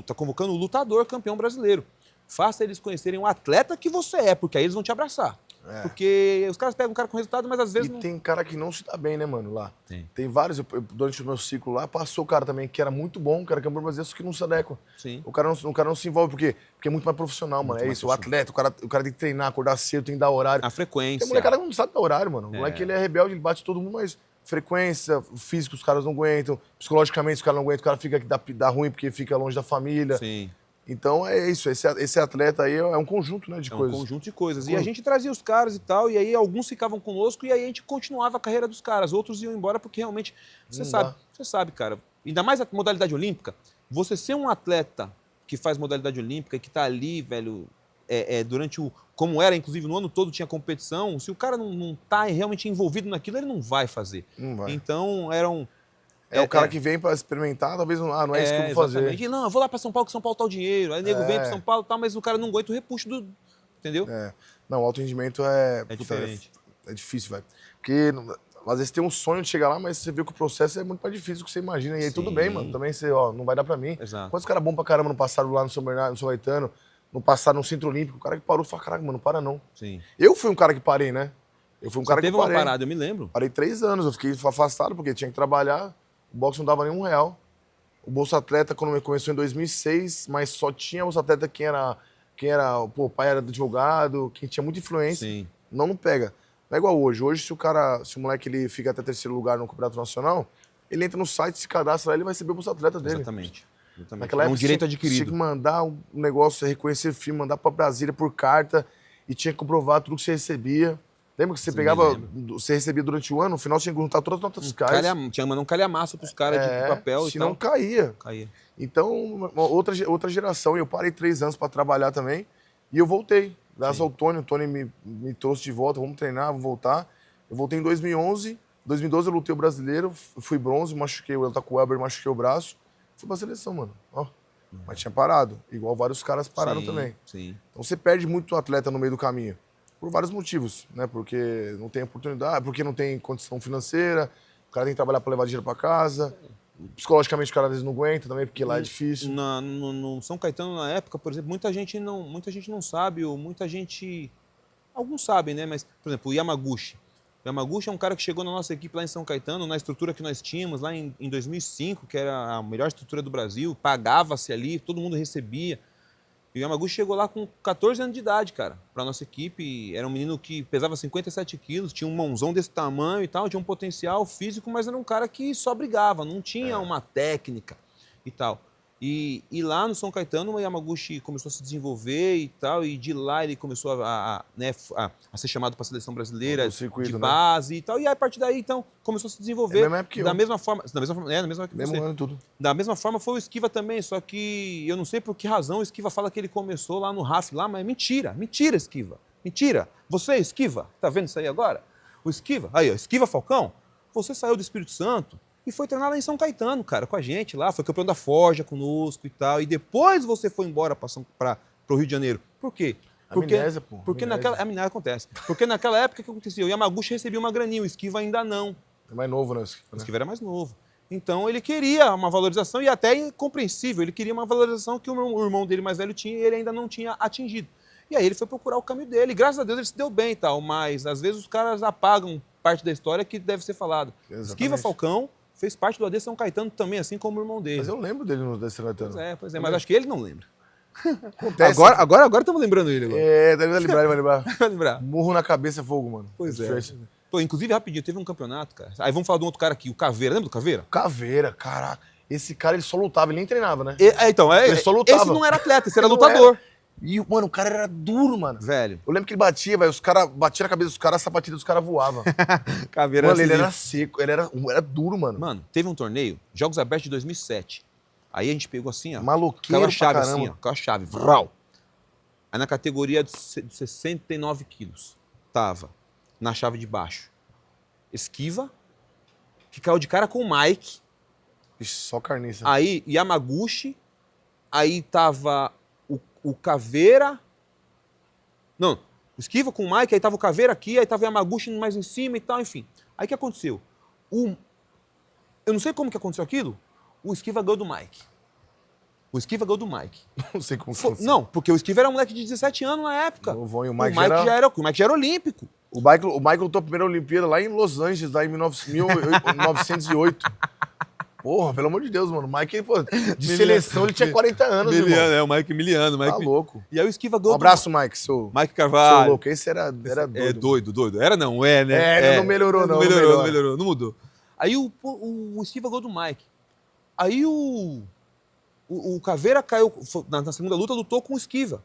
tá convocando o lutador campeão brasileiro. Faça eles conhecerem o atleta que você é, porque aí eles vão te abraçar. Porque os caras pegam um cara com resultado, mas às vezes não... tem cara que não se dá bem, né, mano, lá. Tem vários, durante o meu ciclo lá, passou o cara também que era muito bom, que era campeão brasileiro, só que não se adequa. O cara não se envolve, porque é muito mais profissional, mano. O atleta, o cara tem que treinar, acordar cedo, tem que dar horário. A frequência. Tem molecada que não sabe dar horário, mano. O moleque, ele é rebelde, ele bate todo mundo, mas frequência, físico, os caras não aguentam, psicologicamente os caras não aguentam, o cara fica que dá ruim porque fica longe da família. Então é isso, esse atleta aí é um conjunto, né, de coisas. É um conjunto de coisas. E a gente trazia os caras e tal, e aí alguns ficavam conosco e aí a gente continuava a carreira dos caras. Outros iam embora porque realmente, você sabe, cara, ainda mais a modalidade olímpica, você ser um atleta que faz modalidade olímpica, que tá ali, velho, durante como era, inclusive no ano todo tinha competição, se o cara não tá realmente envolvido naquilo, ele não vai fazer. Não vai. Então eram... o cara que vem pra experimentar, talvez não é isso que eu vou fazer. Não, eu vou lá pra São Paulo, que São Paulo tá o dinheiro. Aí o nego vem pra São Paulo e tal, mas o cara não aguenta o repuxo do... Entendeu? Não, o alto rendimento é diferente. É difícil, velho. Porque às vezes tem um sonho de chegar lá, mas você vê que o processo é muito mais difícil do que você imagina. E aí tudo bem, mano. Também você, não vai dar pra mim. Exato. Quantos caras bons pra caramba no passado lá no São Bernardo, no São Caetano, no passado no Centro Olímpico, o cara que parou falou, caraca, mano, não para não. Eu fui um cara que parei, né? Eu fui um cara que parei. Teve uma parada, eu me lembro. Parei 3 anos, eu fiquei afastado porque tinha que trabalhar. O boxe não dava nem R$1. O Bolsa Atleta, quando começou em 2006, mas só tinha Bolsa Atleta quem era o pai era advogado, quem tinha muita influência. Não pega. Não é igual hoje. Hoje, se o moleque ele fica até 3º lugar no Campeonato Nacional, ele entra no site, se cadastra lá, ele vai receber o Bolsa Atleta dele. Exatamente. Naquela época, um direito adquirido. Tinha que mandar um negócio, reconhecer firme, mandar pra Brasília por carta e tinha que comprovar tudo que você recebia. Lembra que você Sim, pegava, lembro. você recebia durante o ano, no final tinha que juntar todas as notas fiscais. Tinha que mandar um calhamaço pros caras de papel e senão tal. caía. Caía. Então, outra geração. E eu parei 3 anos para trabalhar também. E eu voltei. Graças ao Tony. O Tony me trouxe de volta. Vamos treinar, vamos voltar. Eu voltei em 2011. Em 2012 eu lutei o brasileiro. Fui bronze, machuquei o Elta com o Weber, machuquei o braço. Fui pra seleção, mano. Ó. Mas tinha parado. Igual vários caras pararam também. Sim. Então você perde muito atleta no meio do caminho. Por vários motivos, né? Porque não tem oportunidade, porque não tem condição financeira, o cara tem que trabalhar para levar dinheiro para casa. Psicologicamente o cara às vezes não aguenta também, porque lá é difícil. No São Caetano, na época, por exemplo, muita gente não sabe, ou muita gente... Alguns sabem, né? Mas, por exemplo, o Yamaguchi. O Yamaguchi é um cara que chegou na nossa equipe lá em São Caetano, na estrutura que nós tínhamos lá em 2005, que era a melhor estrutura do Brasil, pagava-se ali, todo mundo recebia. E o Yamaguchi chegou lá com 14 anos de idade, cara, pra nossa equipe. Era um menino que pesava 57 quilos, tinha um mãozão desse tamanho e tal, tinha um potencial físico, mas era um cara que só brigava, não tinha uma técnica e tal. E lá no São Caetano, o Yamaguchi começou a se desenvolver e tal, e de lá ele começou a ser chamado para a seleção brasileira circuito, de base e tal. E aí, a partir daí, então, começou a se desenvolver da mesma forma. Da mesma época que mesmo você. ano tudo. Da mesma forma foi o Esquiva também, só que eu não sei por que razão o Esquiva fala que ele começou lá no RAF, lá, mas é mentira, mentira, Esquiva, mentira. Você, Esquiva, tá vendo isso aí agora? O Esquiva, aí, ó, Esquiva Falcão, você saiu do Espírito Santo e foi treinar lá em São Caetano, cara, com a gente lá, foi campeão da Forja conosco e tal, e depois você foi embora para o Rio de Janeiro. Por quê? Amnésia, pô. Porque naquela... Amnésia acontece. Porque naquela época, o que acontecia? O Yamaguchi recebia uma graninha, o Esquiva ainda não. É mais novo, né? O Esquiva era mais novo. Então ele queria uma valorização, e até compreensível, ele queria uma valorização que o irmão dele mais velho tinha e ele ainda não tinha atingido. E aí ele foi procurar o caminho dele, e graças a Deus ele se deu bem e tal, mas às vezes os caras apagam parte da história que deve ser falado. Exatamente. Esquiva Falcão fez parte do AD São Caetano também, assim como o irmão dele. Mas eu lembro dele no AD São Caetano. Pois é, mas acho que ele não lembra. Acontece. Agora estamos lembrando ele agora. Deve lembrar, ele vai lembrar. Vai lembrar. Murro na cabeça é fogo, mano. Pois é. Pô, inclusive, rapidinho, teve um campeonato, cara. Aí vamos falar de um outro cara aqui, o Caveira. Lembra do Caveira? Caveira, caraca. Esse cara, ele só lutava, ele nem treinava, né? Ele só lutava. Esse não era atleta, esse era lutador. E, mano, o cara era duro, mano. Velho. Eu lembro que ele batia, velho. Os caras batiam na cabeça dos caras, a sapatilha dos caras voava. Caveira mano, ele era seco, ele era duro, mano. Mano, teve um torneio, Jogos Abertos de 2007. Aí a gente pegou assim, ó. Maloqueiro aquela chave pra caramba. assim, ó. Aquela chave, vral. Aí na categoria de 69 quilos, tava na chave de baixo Esquiva, que caiu de cara com o Mike. Ixi, só carniça. Aí Yamaguchi, aí tava o Caveira. Não, Esquiva com o Mike, aí tava o Caveira aqui, aí tava o Yamaguchi mais em cima e tal, enfim. Aí o que aconteceu? Eu não sei como que aconteceu aquilo, o Esquiva ganhou do Mike. O Esquiva ganhou do Mike. Não sei como foi. Não, porque o Esquiva era um moleque de 17 anos na época. Novão, e o Mike já era olímpico. O Mike lutou a primeira Olimpíada lá em Los Angeles, lá em 1908. Porra, pelo amor de Deus, mano. O Mike, pô, de seleção, ele tinha 40 anos, irmão. O Mike Miliano. Tá louco. E aí o Esquiva ganhou. Um abraço, Mike, seu Mike Carvalho. Seu louco. Esse era doido. É doido. Era não, é, né? Não melhorou, não. Não melhorou, não mudou. Aí o Esquiva ganhou do Mike. Aí o Caveira caiu, na segunda luta, lutou com o Esquiva.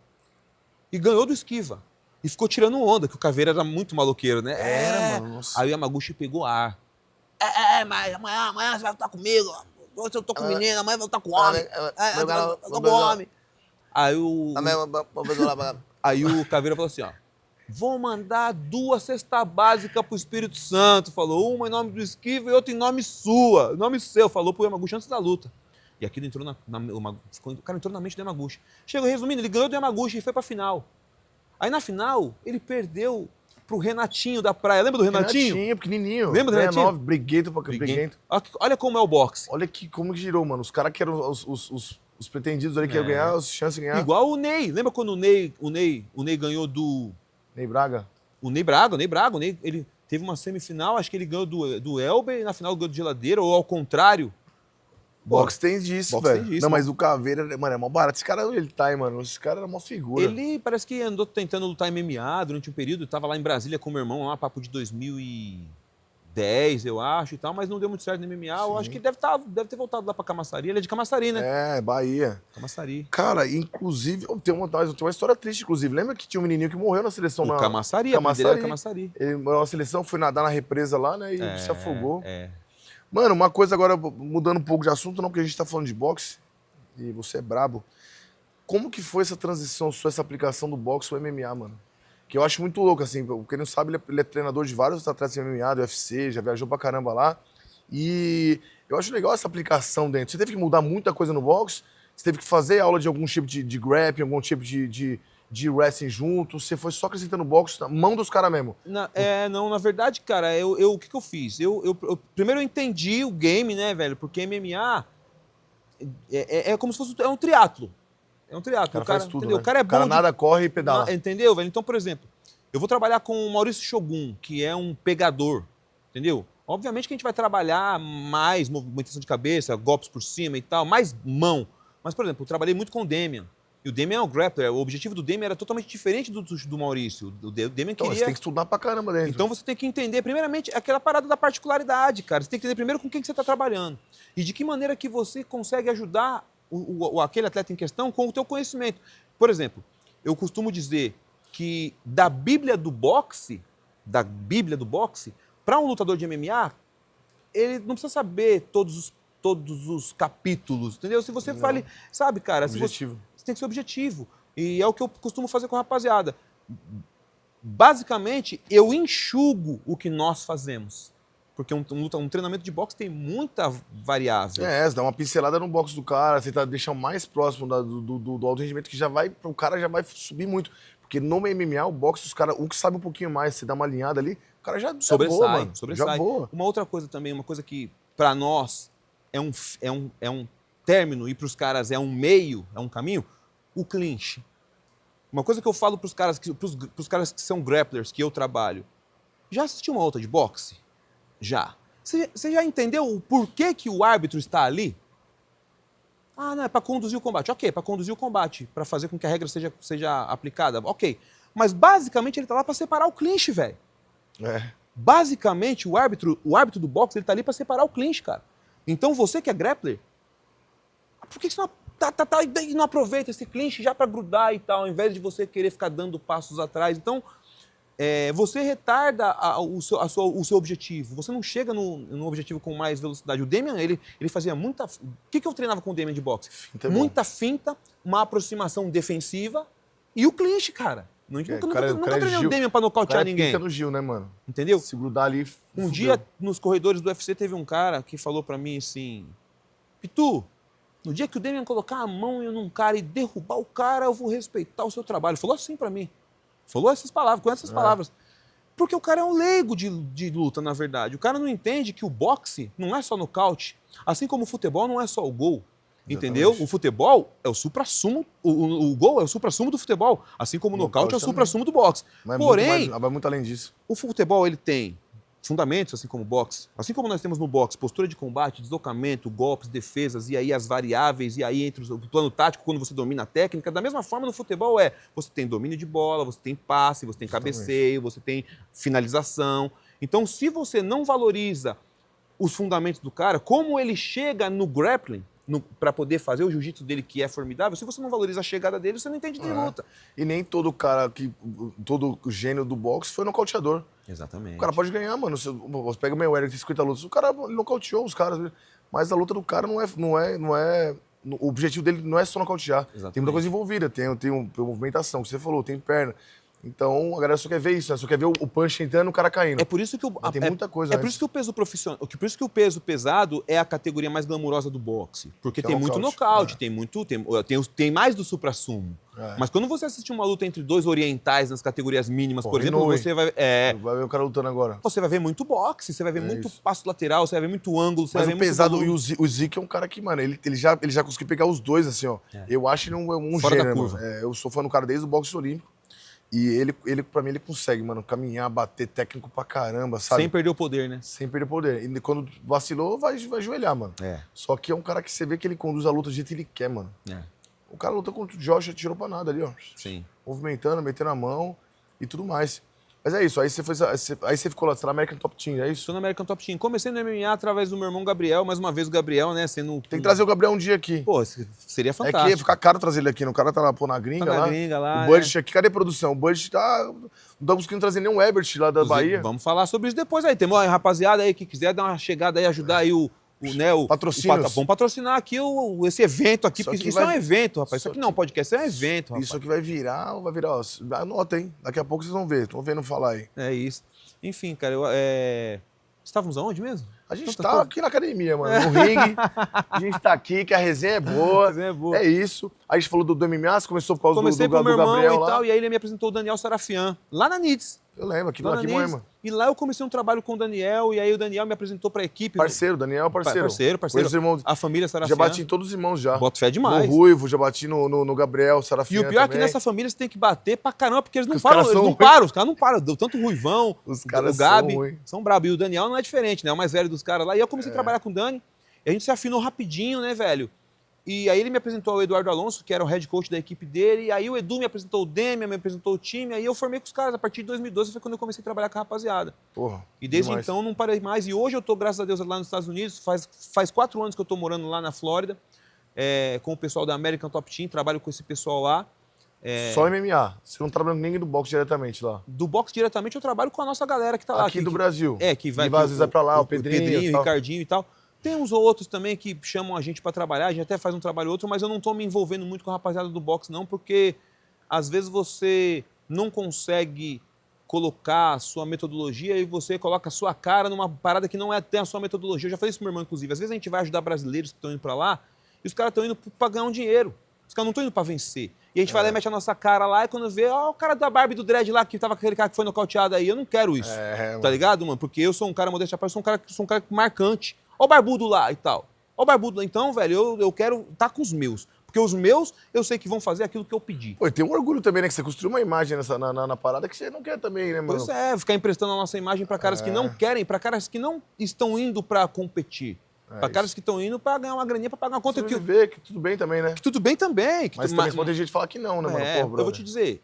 E ganhou do Esquiva. E ficou tirando onda, que o Caveira era muito maloqueiro, né? Era, mano. Nossa. Aí o Yamaguchi pegou ar. Mas amanhã você vai lutar comigo. Hoje eu tô com menina, amanhã eu vou lutar com homem. Eu tô com homem. Aí o Caveira falou assim, ó. Vou mandar 2 cestas básicas pro Espírito Santo. Falou, uma em nome do Esquiva e outra em nome sua. Em nome seu. Falou pro Yamaguchi antes da luta. E aquilo entrou o cara entrou na mente do Yamaguchi. Chegou, resumindo, ele ganhou do Yamaguchi e foi pra final. Aí na final, ele perdeu pro Renatinho da praia. Lembra do Renatinho? Renatinho, pequenininho. Lembra do Renatinho? 69, briguento. Olha como é o boxe. Olha como que girou, mano. Os caras que eram os pretendidos ali, que iam ganhar, as chances de ganhar. Igual o Ney. Lembra quando o Ney ganhou do... Ney Braga? O Ney Braga. Ele teve uma semifinal, acho que ele ganhou do Elber e na final ganhou do Geladeira, ou ao contrário. Boxe tem disso, velho. Não, mas o Caveira, mano, é mó barato. Esse cara, ele tá aí, mano. Esse cara era uma figura. Ele parece que andou tentando lutar MMA durante um período. Tava lá em Brasília com o meu irmão, lá, papo de 2010, 10, eu acho, e tal, mas não deu muito certo no MMA. Eu acho que deve ter voltado lá pra Camaçari. Ele é de Camaçari, né? É, Bahia. Camaçari. Cara, inclusive, tem uma história triste, inclusive. Lembra que tinha um menininho que morreu na seleção O na Camaçari, a dele era Camaçari. Ele morreu na seleção, foi nadar na represa lá, né? E se afogou. É. Mano, uma coisa agora, mudando um pouco de assunto, não, porque a gente tá falando de boxe, e você é brabo. Como que foi essa transição sua, essa aplicação do boxe ao MMA, mano? Que eu acho muito louco, assim, quem não sabe, ele é treinador de vários atletas de MMA, do UFC, já viajou pra caramba lá. E eu acho legal essa aplicação dentro. Você teve que mudar muita coisa no boxe? Você teve que fazer aula de algum tipo de grappling, algum tipo de wrestling junto? Você foi só acrescentando boxe na mão dos caras mesmo? Não, na verdade, cara, o que eu fiz? Primeiro eu entendi o game, né, velho? Porque MMA é como se fosse um triatlo. É um triatlo. O cara faz tudo, entendeu? né? O cara é bom nada corre e pedala. Entendeu, velho? Então, por exemplo, eu vou trabalhar com o Maurício Shogun, que é um pegador, entendeu? Obviamente que a gente vai trabalhar mais movimentação de cabeça, golpes por cima e tal, mais mão. Mas, por exemplo, eu trabalhei muito com o Demian. E o Demian é um grappler. O objetivo do Demian era totalmente diferente do Maurício. O Demian Então, queria... você tem que estudar pra caramba dentro. Então você tem que entender, primeiramente, aquela parada da particularidade, cara. Você tem que entender primeiro com quem que você está trabalhando. E de que maneira que você consegue ajudar aquele atleta em questão com o teu conhecimento. Por exemplo, eu costumo dizer que da Bíblia do boxe, para um lutador de MMA, ele não precisa saber todos os capítulos, entendeu? Se você fale, sabe, cara, Objetivo. você tem que ser objetivo. E é o que eu costumo fazer com a rapaziada. Basicamente, eu enxugo o que nós fazemos. Porque um treinamento de boxe tem muita variável. Você dá uma pincelada no boxe do cara, você deixa mais próximo do alto rendimento, que o cara já vai subir muito. Porque no MMA, o boxe, um que sabe um pouquinho mais, você dá uma alinhada ali, o cara já voa, mano. Já voa. Uma outra coisa também, uma coisa que pra nós é um término e pros caras é um meio, é um caminho, o clinch. Uma coisa que eu falo pros caras que são grapplers, que eu trabalho. Já assistiu uma luta de boxe? Já. Você já entendeu o porquê que o árbitro está ali? Ah, não, é para conduzir o combate. Ok, para conduzir o combate, para fazer com que a regra seja aplicada. Ok. Mas basicamente ele está lá para separar o clinch, velho. Basicamente o árbitro do boxe, ele tá ali para separar o clinch, cara. Então você que é grappler, por que você não aproveita esse clinch já para grudar e tal, ao invés de você querer ficar dando passos atrás? Então, você retarda o seu objetivo. Você não chega no objetivo com mais velocidade. O Demian, ele fazia muita... O que eu treinava com o Demian de boxe? Muita finta, uma aproximação defensiva e o clinch, cara. Nunca treinei o Demian pra nocautear ninguém. Fica no Gil, né, mano? Entendeu? Se grudar ali... Um dia, nos corredores do UFC, teve um cara que falou pra mim assim... Pitu, no dia que o Demian colocar a mão num cara e derrubar o cara, eu vou respeitar o seu trabalho. Ele falou assim pra mim. Falou essas palavras, com essas palavras. Porque o cara é um leigo de luta, na verdade. O cara não entende que o boxe não é só nocaute. Assim como o futebol não é só o gol. Entendeu? O futebol é o supra-sumo, o gol é o supra-sumo do futebol. Assim como o nocaute é o supra-sumo do boxe. Porém, vai muito além disso. O futebol, ele tem fundamentos, assim como o boxe. Assim como nós temos no boxe, postura de combate, deslocamento, golpes, defesas, e aí as variáveis, e aí entra o plano tático quando você domina a técnica. Da mesma forma, no futebol você tem domínio de bola, você tem passe, você tem cabeceio, você tem finalização. Então, se você não valoriza os fundamentos do cara, como ele chega no grappling, para poder fazer o jiu-jitsu dele, que é formidável, se você não valoriza a chegada dele, você não entende de luta. E nem todo cara, todo gênio do boxe foi nocauteador. Exatamente. O cara pode ganhar, mano. Você pega o Mayweather, tem 50 lutas, o cara nocauteou os caras. Mas a luta do cara não é o objetivo dele não é só nocautear. Exatamente. Tem muita coisa envolvida, tem movimentação, que você falou, tem perna. Então, a galera só quer ver isso, né? Só quer ver o punch entrando e o cara caindo. É por isso que tem muita coisa. Por isso que o peso profissional, por isso que o peso pesado é a categoria mais glamurosa do boxe, porque tem muito nocaute, tem mais do suprassumo. Mas quando você assiste uma luta entre dois orientais nas categorias mínimas, por exemplo, você vai vai ver o cara lutando agora. Você vai ver muito boxe, você vai ver muito passo lateral, você vai ver muito ângulo, você Mas vai ver o pesado muito e o Zik é um cara que, mano, ele já conseguiu pegar os dois assim, ó. Eu acho ele um fora gênio, da curva. Eu sou fã do cara desde o boxe olímpico. E ele, pra mim, ele consegue, mano, caminhar, bater técnico pra caramba, sabe? Sem perder o poder, né? Sem perder o poder. E quando vacilou, vai ajoelhar, mano. Só que é um cara que você vê que ele conduz a luta do jeito que ele quer, mano. O cara lutou contra o Josh, tirou pra nada ali, ó. Sim. Movimentando, metendo a mão e tudo mais. Mas é isso, aí você ficou lá, você tá na American Top Team, é isso? Sou no American Top Team. Comecei no MMA através do meu irmão Gabriel, mais uma vez o Gabriel, né, sendo... Tem que trazer o Gabriel um dia aqui. Pô, seria É fantástico. que ia ficar caro trazer ele aqui, né? O cara tá lá, pô, na gringa Tá na lá. gringa lá, O budget aqui, cadê a produção? O budget tá... Não tá conseguindo trazer nenhum Ebert lá da Inclusive, Bahia. vamos falar sobre isso depois aí. Tem uma rapaziada aí que quiser dar uma chegada aí, ajudar aí Patrocínios. Vamos patrocinar aqui esse evento aqui, Isso porque aqui isso vai- é um evento, rapaz. Isso isso aqui não é um podcast, isso é um evento, rapaz. Isso aqui vai virar, ó, anota, hein? Daqui a pouco vocês vão ver, estão vendo falar aí. É isso. Enfim, cara, estávamos aonde mesmo? A gente Tanta tá coisa. aqui na academia, mano, no ringue. A gente tá aqui, que a resenha é boa. A resenha é boa. É isso. Aí a gente falou do MMA, você começou por causa Comecei do pro meu irmão Gabriel e lá. tal, e aí ele me apresentou o Daniel Sarafian, lá na NIDS. Eu lembro, aqui Lá no na aqui NIDS. Moema. E lá eu comecei um trabalho com o Daniel, e aí o Daniel me apresentou pra equipe. Parceiro, Daniel é parceiro. Parceiro. Conheço os irmãos. A família Já Sarafian. bati em todos os irmãos já. Boto fé demais. No Ruivo, já bati no Gabriel, E Sarafian o pior é que também. nessa família você tem que bater pra caramba, porque eles não Os param, caras eles são não ruins. param, os caras não param. Deu tanto o Ruivão, Os caras o Gabi, são ruins. são brabos. E o Daniel não é diferente, né? É o mais velho dos caras lá. E eu comecei a trabalhar com o Dani, e a gente se afinou rapidinho, né, velho? E aí ele me apresentou o Eduardo Alonso, que era o head coach da equipe dele, e aí o Edu me apresentou o Demian, me apresentou o time, aí eu formei com os caras. A partir de 2012 foi quando eu comecei a trabalhar com a rapaziada. Porra, E desde demais. então não parei mais. E hoje eu tô, graças a Deus, lá nos Estados Unidos. Faz 4 anos que eu tô morando lá na Flórida, com o pessoal da American Top Team, trabalho com esse pessoal lá. Só MMA. Você não trabalha com ninguém do boxe diretamente lá. Do boxe diretamente eu trabalho com a nossa galera que tá lá. Aqui do Brasil. Que vai. E às vezes vai pra lá, o Pedrinho e o tal. Ricardinho e tal. Tem uns outros também que chamam a gente para trabalhar, a gente até faz um trabalho ou outro, mas eu não tô me envolvendo muito com a rapaziada do boxe, não, porque às vezes você não consegue colocar a sua metodologia e você coloca a sua cara numa parada que não é até a sua metodologia. Eu já falei isso pro meu irmão, inclusive. Às vezes a gente vai ajudar brasileiros que estão indo para lá e os caras estão indo para ganhar um dinheiro. Os caras não estão indo para vencer. E a gente vai lá e mexe a nossa cara lá e quando vê, ó, o cara da Barbie do Dread lá, que tava aquele cara que foi nocauteado aí. Eu não quero isso. Tá ligado, mano? Porque eu sou um cara modéstia à parte, sou um cara marcante. Ó o barbudo lá e tal. Ó o barbudo lá. Então, velho, eu quero estar com os meus. Porque os meus, eu sei que vão fazer aquilo que eu pedi. Pô, e tem um orgulho também, né? Que você construiu uma imagem na parada que você não quer também, né, mano? Pois é, ficar emprestando a nossa imagem para caras que não querem, para caras que não estão indo para competir. Para caras que estão indo para ganhar uma graninha, para pagar uma conta. Você viver, que tudo bem também, né? Que tudo bem também. Mas também pode ter gente que fala que não, né, mano? Pô, eu vou te dizer,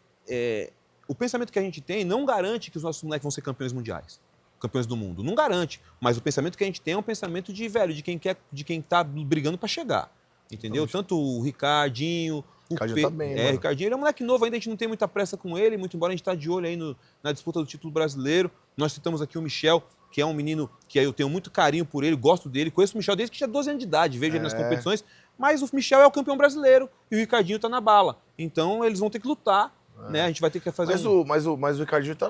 o pensamento que a gente tem não garante que os nossos moleques vão ser campeões mundiais. Campeões do mundo. Não garante. Mas o pensamento que a gente tem é um pensamento de, velho, de quem tá brigando para chegar. Entendeu? Tanto o Ricardinho, o Ricardinho tá bem, mano. Ricardinho, ele é um moleque novo ainda, a gente não tem muita pressa com ele, muito embora a gente tá de olho aí na disputa do título brasileiro. Nós citamos aqui o Michel, que é um menino que eu tenho muito carinho por ele, gosto dele, conheço o Michel desde que tinha 12 anos de idade, vejo ele nas competições, mas o Michel é o campeão brasileiro e o Ricardinho tá na bala. Então eles vão ter que lutar, né? A gente vai ter que fazer Mas o Ricardinho tá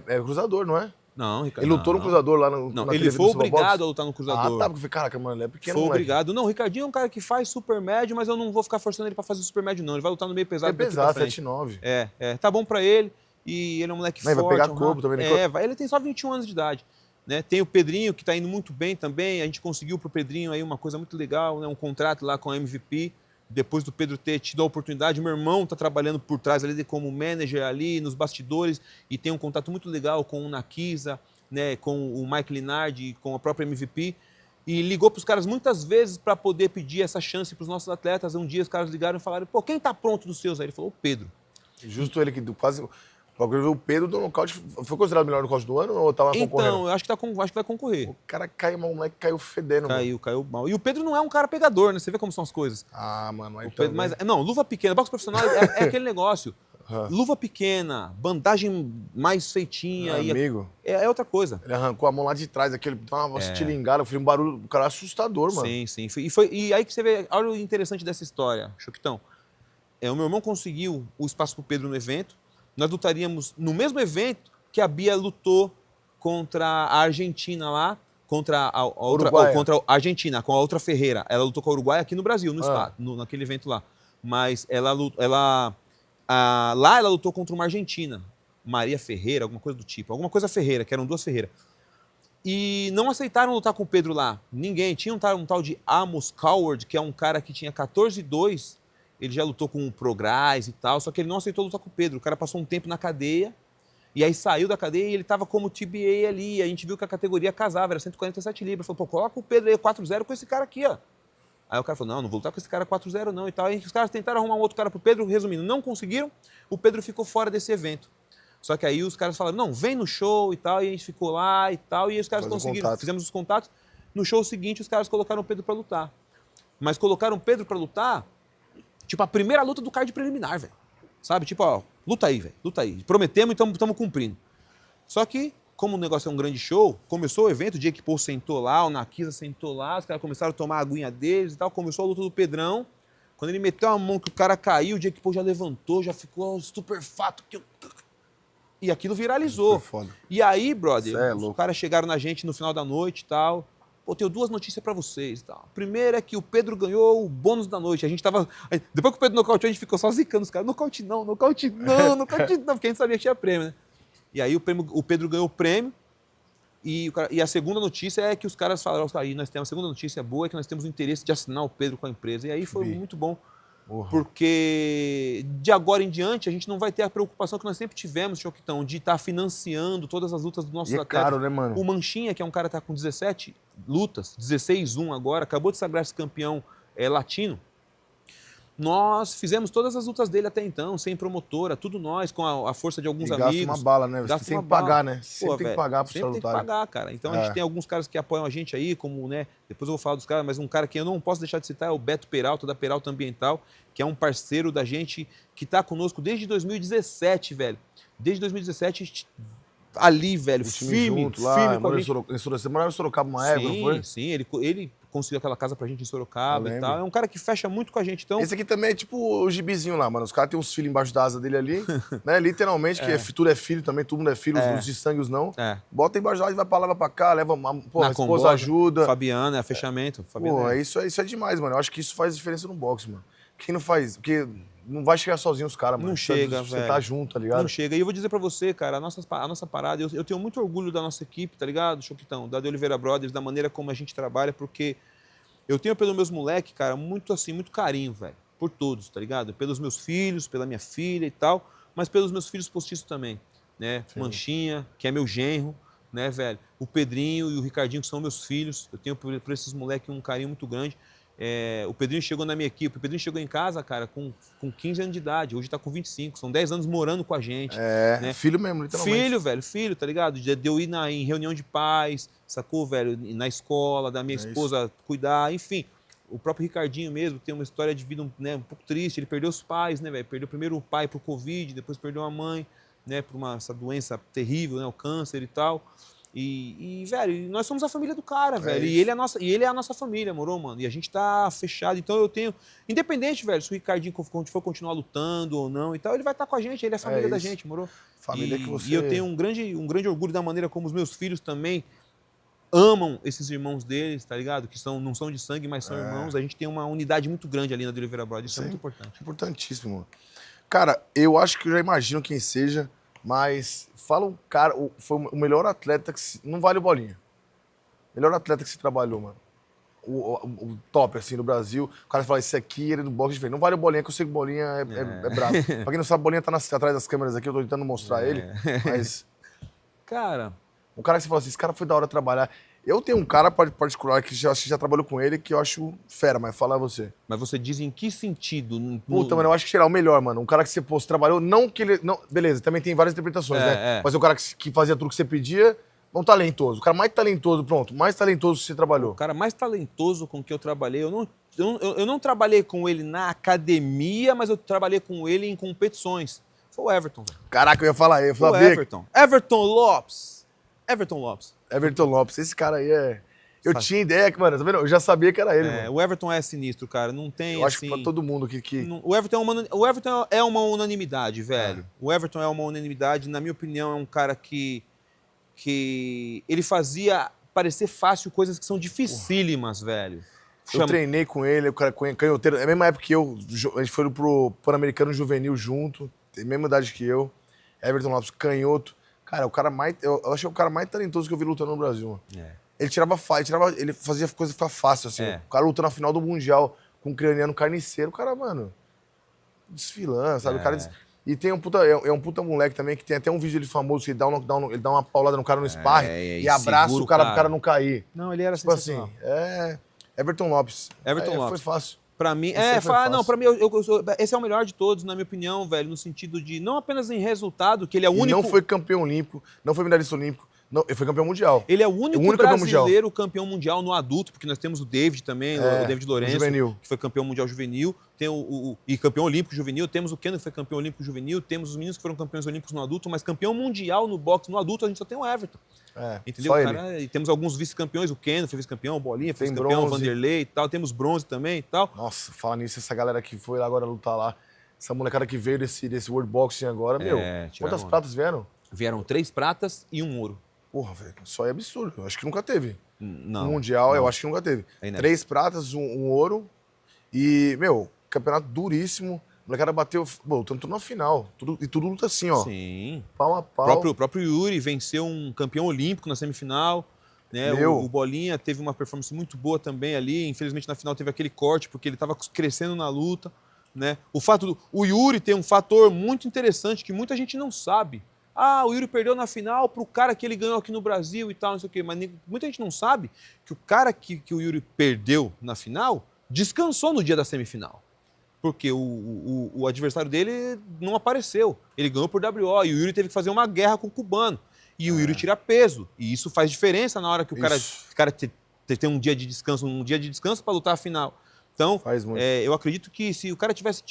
é cruzador, não é? Não, Ricardo. Ele lutou no cruzador lá no. Não, naquele ele evento foi do Super obrigado Box? a lutar no cruzador. Ah, tá, porque eu falei, caraca, mano, ele é pequeno, Foi moleque. obrigado. Não, o Ricardinho é um cara que faz super médio, mas eu não vou ficar forçando ele pra fazer super médio, não. Ele vai lutar no meio pesado. É daqui pra pesado, frente. 7,9. Tá bom pra ele. E ele é um moleque Não, forte. vai pegar um corpo rápido. também. Ele tem só 21 anos de idade. Né? Tem o Pedrinho, que tá indo muito bem também. A gente conseguiu pro Pedrinho aí uma coisa muito legal, né? Um contrato lá com a MVP. Depois do Pedro ter tido a oportunidade, meu irmão tá trabalhando por trás ali como manager ali, nos bastidores, e tem um contato muito legal com o Nakisa, né, com o Mike Linardi, com a própria MVP, e ligou para os caras muitas vezes para poder pedir essa chance para os nossos atletas. Um dia os caras ligaram e falaram, pô, quem tá pronto dos seus? Aí ele falou, o Pedro. Justo ele que quase... O Pedro do nocaute foi considerado o melhor nocaute do ano ou tava concorrendo? Então, eu acho que vai concorrer. O cara caiu, o moleque caiu fedendo, mano. Caiu mal. E o Pedro não é um cara pegador, né? Você vê como são as coisas. Ah, mano, aí Pedro, mas, não, luva pequena, boxe profissional é aquele negócio. Luva pequena, bandagem mais feitinha. Amigo. É outra coisa. Ele arrancou a mão lá de trás, aquele uma estilingada, foi um barulho, o cara assustador, mano. Sim. E aí que você vê, olha o interessante dessa história, Choquitão. O meu irmão conseguiu o espaço pro Pedro no evento. Nós lutaríamos no mesmo evento que a Bia lutou contra a Argentina lá, contra a outra, contra a Argentina, com a outra Ferreira. Ela lutou com a Uruguai aqui no Brasil, no estado, naquele evento lá. Mas lá ela lutou contra uma Argentina, Maria Ferreira, alguma coisa do tipo. Alguma coisa Ferreira, que eram 2 Ferreiras. E não aceitaram lutar com o Pedro lá. Ninguém. Tinha um tal de Amos Coward, que é um cara que tinha 14-2. Ele já lutou com o Prograis e tal, só que ele não aceitou lutar com o Pedro. O cara passou um tempo na cadeia, e aí saiu da cadeia e ele tava como TBA ali. A gente viu que a categoria casava, era 147 libras. Falou, pô, coloca o Pedro aí 4-0 com esse cara aqui, ó. Aí o cara falou, não vou lutar com esse cara 4-0 não e tal. Aí os caras tentaram arrumar um outro cara pro Pedro, resumindo, não conseguiram. O Pedro ficou fora desse evento. Só que aí os caras falaram, não, vem no show e tal, e a gente ficou lá e tal, e os caras conseguiram, fizemos os contatos. No show seguinte, os caras colocaram o Pedro pra lutar. Mas colocaram o Pedro pra lutar, tipo, a primeira luta do card preliminar, velho. Sabe? Tipo, ó, luta aí, velho, luta aí. Prometemos e estamos cumprindo. Só que, como o negócio é um grande show, começou o evento, o Jake Paul sentou lá, o Nakisa sentou lá, os caras começaram a tomar a aguinha deles e tal, começou a luta do Pedrão. Quando ele meteu a mão que o cara caiu, o Jake Paul já levantou, já ficou estupefato. E aquilo viralizou. Foi foda. E aí, brother, os caras chegaram na gente no final da noite e tal. Pô, tenho 2 notícias pra vocês e tal. A primeira é que o Pedro ganhou o bônus da noite. A gente tava... Depois que o Pedro nocauteou, a gente ficou só zicando os caras. Nocaute não, nocaute não, nocaute não. Porque a gente sabia que tinha prêmio, né? E aí o Pedro ganhou o prêmio. E a segunda notícia é que os caras falaram, aí nós temos a segunda notícia boa, é que nós temos o interesse de assinar o Pedro com a empresa. E aí foi muito bom, porque de agora em diante a gente não vai ter a preocupação que nós sempre tivemos, Choquitão, de estar financiando todas as lutas dos nossos atletas. Caro, né, mano? O Manchinha, que é um cara que tá com 17 lutas, 16-1 agora, acabou de sagrar-se campeão latino. Nós fizemos todas as lutas dele até então, sem promotora, tudo nós, com a força de alguns amigos. Gasta uma bala, né? Você tem que pagar, né? Sempre tem que pagar pro seu lutar. Sempre tem que pagar, cara. Então a gente tem alguns caras que apoiam a gente aí, como, né? Depois eu vou falar dos caras, mas um cara que eu não posso deixar de citar é o Beto Peralta, da Peralta Ambiental, que é um parceiro da gente que tá conosco desde 2017, velho. Desde 2017, ali, velho, firme, junto, lá, firme com a gente. Você morava em Sorocaba uma época, não foi? Sim, ele conseguiu aquela casa pra gente em Sorocaba e tal. É um cara que fecha muito com a gente. Então... Esse aqui também é tipo o gibizinho lá, mano. Os caras têm uns filhos embaixo da asa dele ali, né? Literalmente, que tudo é filho também, todo mundo é filho, os de sangue, os não. Bota embaixo da asa, vai pra lá, vai pra cá, leva uma... Pô, a esposa ajuda. Fabiana, fechamento. Fabiana. Pô, isso é demais, mano. Eu acho que isso faz diferença no boxe, mano. Quem não faz... Porque não vai chegar sozinho os caras, mano. Não chega, você velho. tá junto, tá ligado? Não chega. E eu vou dizer pra você, cara, a nossa parada, eu tenho muito orgulho da nossa equipe, tá ligado, Choquitão? Da de Oliveira Brothers, da maneira como a gente trabalha, porque eu tenho pelos meus moleques, cara, muito assim, muito carinho, velho. Por todos, tá ligado? Pelos meus filhos, pela minha filha e tal, mas pelos meus filhos postiços também, né? Sim. Manchinha, que é meu genro, né, velho? O Pedrinho e o Ricardinho, que são meus filhos. Eu tenho por esses moleques um carinho muito grande. O Pedrinho chegou na minha equipe. O Pedrinho chegou em casa, cara, com 15 anos de idade. Hoje tá com 25. São 10 anos morando com a gente. Né? Filho mesmo, literalmente. Filho, velho, filho, tá ligado? De eu ir em reunião de pais, sacou, velho? Na escola, da minha esposa cuidar, enfim. O próprio Ricardinho mesmo tem uma história de vida, né, um pouco triste. Ele perdeu os pais, né, velho? Perdeu primeiro o pai pro Covid, depois perdeu a mãe, né, por essa doença terrível, né, o câncer e tal. E, velho, nós somos a família do cara, velho. E ele é a nossa família, moro, mano? E a gente tá fechado. Então eu tenho... Independente, velho, se o Ricardinho for continuar lutando ou não e tal, ele vai estar com a gente, ele é a família da gente, moro? Família que você... E eu tenho um grande orgulho da maneira como os meus filhos também amam esses irmãos deles, tá ligado? Que não são de sangue, mas são irmãos. A gente tem uma unidade muito grande ali na de Oliveira Brothers. Isso é muito importante. Importantíssimo, mano. Cara, eu acho que eu já imagino quem seja... Mas fala um cara, foi o melhor atleta que... Não vale bolinha. Melhor atleta que você trabalhou, mano. O top, assim, no Brasil. O cara fala, esse aqui, ele no boxe diferente. Não vale bolinha, que eu sei que bolinha é brabo. Pra quem não sabe, bolinha tá atrás das câmeras aqui, eu tô tentando mostrar ele. Mas... Cara... Um cara que você fala assim, esse cara foi da hora trabalhar. Eu tenho um cara particular que já trabalhou com ele, que eu acho fera, mas fala você. Mas você diz em que sentido? Puta, mano, eu acho que será o melhor, mano. Um cara que você trabalhou, não que ele... Não, beleza, também tem várias interpretações, né? Mas o cara que fazia tudo que você pedia, um talentoso. O cara mais talentoso, pronto, mais talentoso que você trabalhou. O cara mais talentoso com que eu trabalhei, eu não trabalhei com ele na academia, mas eu trabalhei com ele em competições. Foi o Everton. Caraca, eu ia falar aí, eu falei, Everton. Everton Lopes. Everton Lopes, esse cara aí é... Eu tinha ideia que, mano, tá vendo? Eu já sabia que era ele, mano. O Everton é sinistro, cara, não tem, eu acho que pra todo mundo que... O Everton é uma unanimidade, velho. O Everton é uma unanimidade, na minha opinião, é um cara que ele fazia parecer fácil coisas que são dificílimas, velho. Eu treinei com ele, o cara canhoteiro, é a mesma época que eu, a gente foi pro Pan-Americano Juvenil junto, tem a mesma idade que eu, Everton Lopes, canhoto. Cara, o cara mais. Eu achei o cara mais talentoso que eu vi lutando no Brasil, mano. Ele fazia coisa ficar fácil, assim. O cara lutando na final do Mundial com um ucraniano carniceiro, o cara, mano, desfilando, sabe? O cara e tem um puta moleque também, que tem até um vídeo dele famoso, que ele dá uma paulada no cara no sparring e abraça o cara pro cara não cair. Não, ele era tipo assim, Everton Lopes. Everton Lopes. Foi fácil. Pra mim, Esse foi não, fácil. pra mim, esse é o melhor de todos, na minha opinião, velho, no sentido de, não apenas em resultado, que ele é o E único... não foi campeão olímpico, não foi medalhista olímpico, não, ele foi campeão mundial. Ele é o único campeão mundial. brasileiro campeão mundial no adulto, porque nós temos o David também, o David Lourenço, juvenil. que foi campeão mundial juvenil, tem e campeão olímpico juvenil, temos o Keno, que foi campeão olímpico juvenil, temos os meninos que foram campeões olímpicos no adulto, mas campeão mundial no boxe no adulto a gente só tem o Everton. Entendeu? Só Cara, e temos alguns vice-campeões, o Keno foi vice-campeão, o Bolinha foi Tem vice-campeão, o bronze. Vanderlei e tal, temos bronze também e tal. Nossa, fala nisso, essa galera que foi lá agora lutar lá, essa molecada que veio desse World Boxing agora, meu, tiraram quantas onda. pratas vieram? Vieram 3 pratas e 1 ouro. Porra, velho, só é absurdo, eu acho que nunca teve. Não. No Mundial, eu não. acho que nunca teve. É inédito. 3 pratas, um ouro e, meu, campeonato duríssimo. O molecada bateu, bom, tanto na final, tudo luta assim, ó. Sim. Pau a pau. O próprio Yuri venceu um campeão olímpico na semifinal. Né? O Bolinha teve uma performance muito boa também ali. Infelizmente, na final teve aquele corte, porque ele estava crescendo na luta. Né? O Yuri tem um fator muito interessante que muita gente não sabe. Ah, o Yuri perdeu na final pro cara que ele ganhou aqui no Brasil e tal, não sei o quê. Mas muita gente não sabe que o cara que o Yuri perdeu na final descansou no dia da semifinal. Porque o adversário dele não apareceu. Ele ganhou por WO e o Yuri teve que fazer uma guerra com o cubano. E o Yuri tira peso. E isso faz diferença na hora que o cara tem um dia de descanso para lutar a final. Então, eu acredito que se o cara tivesse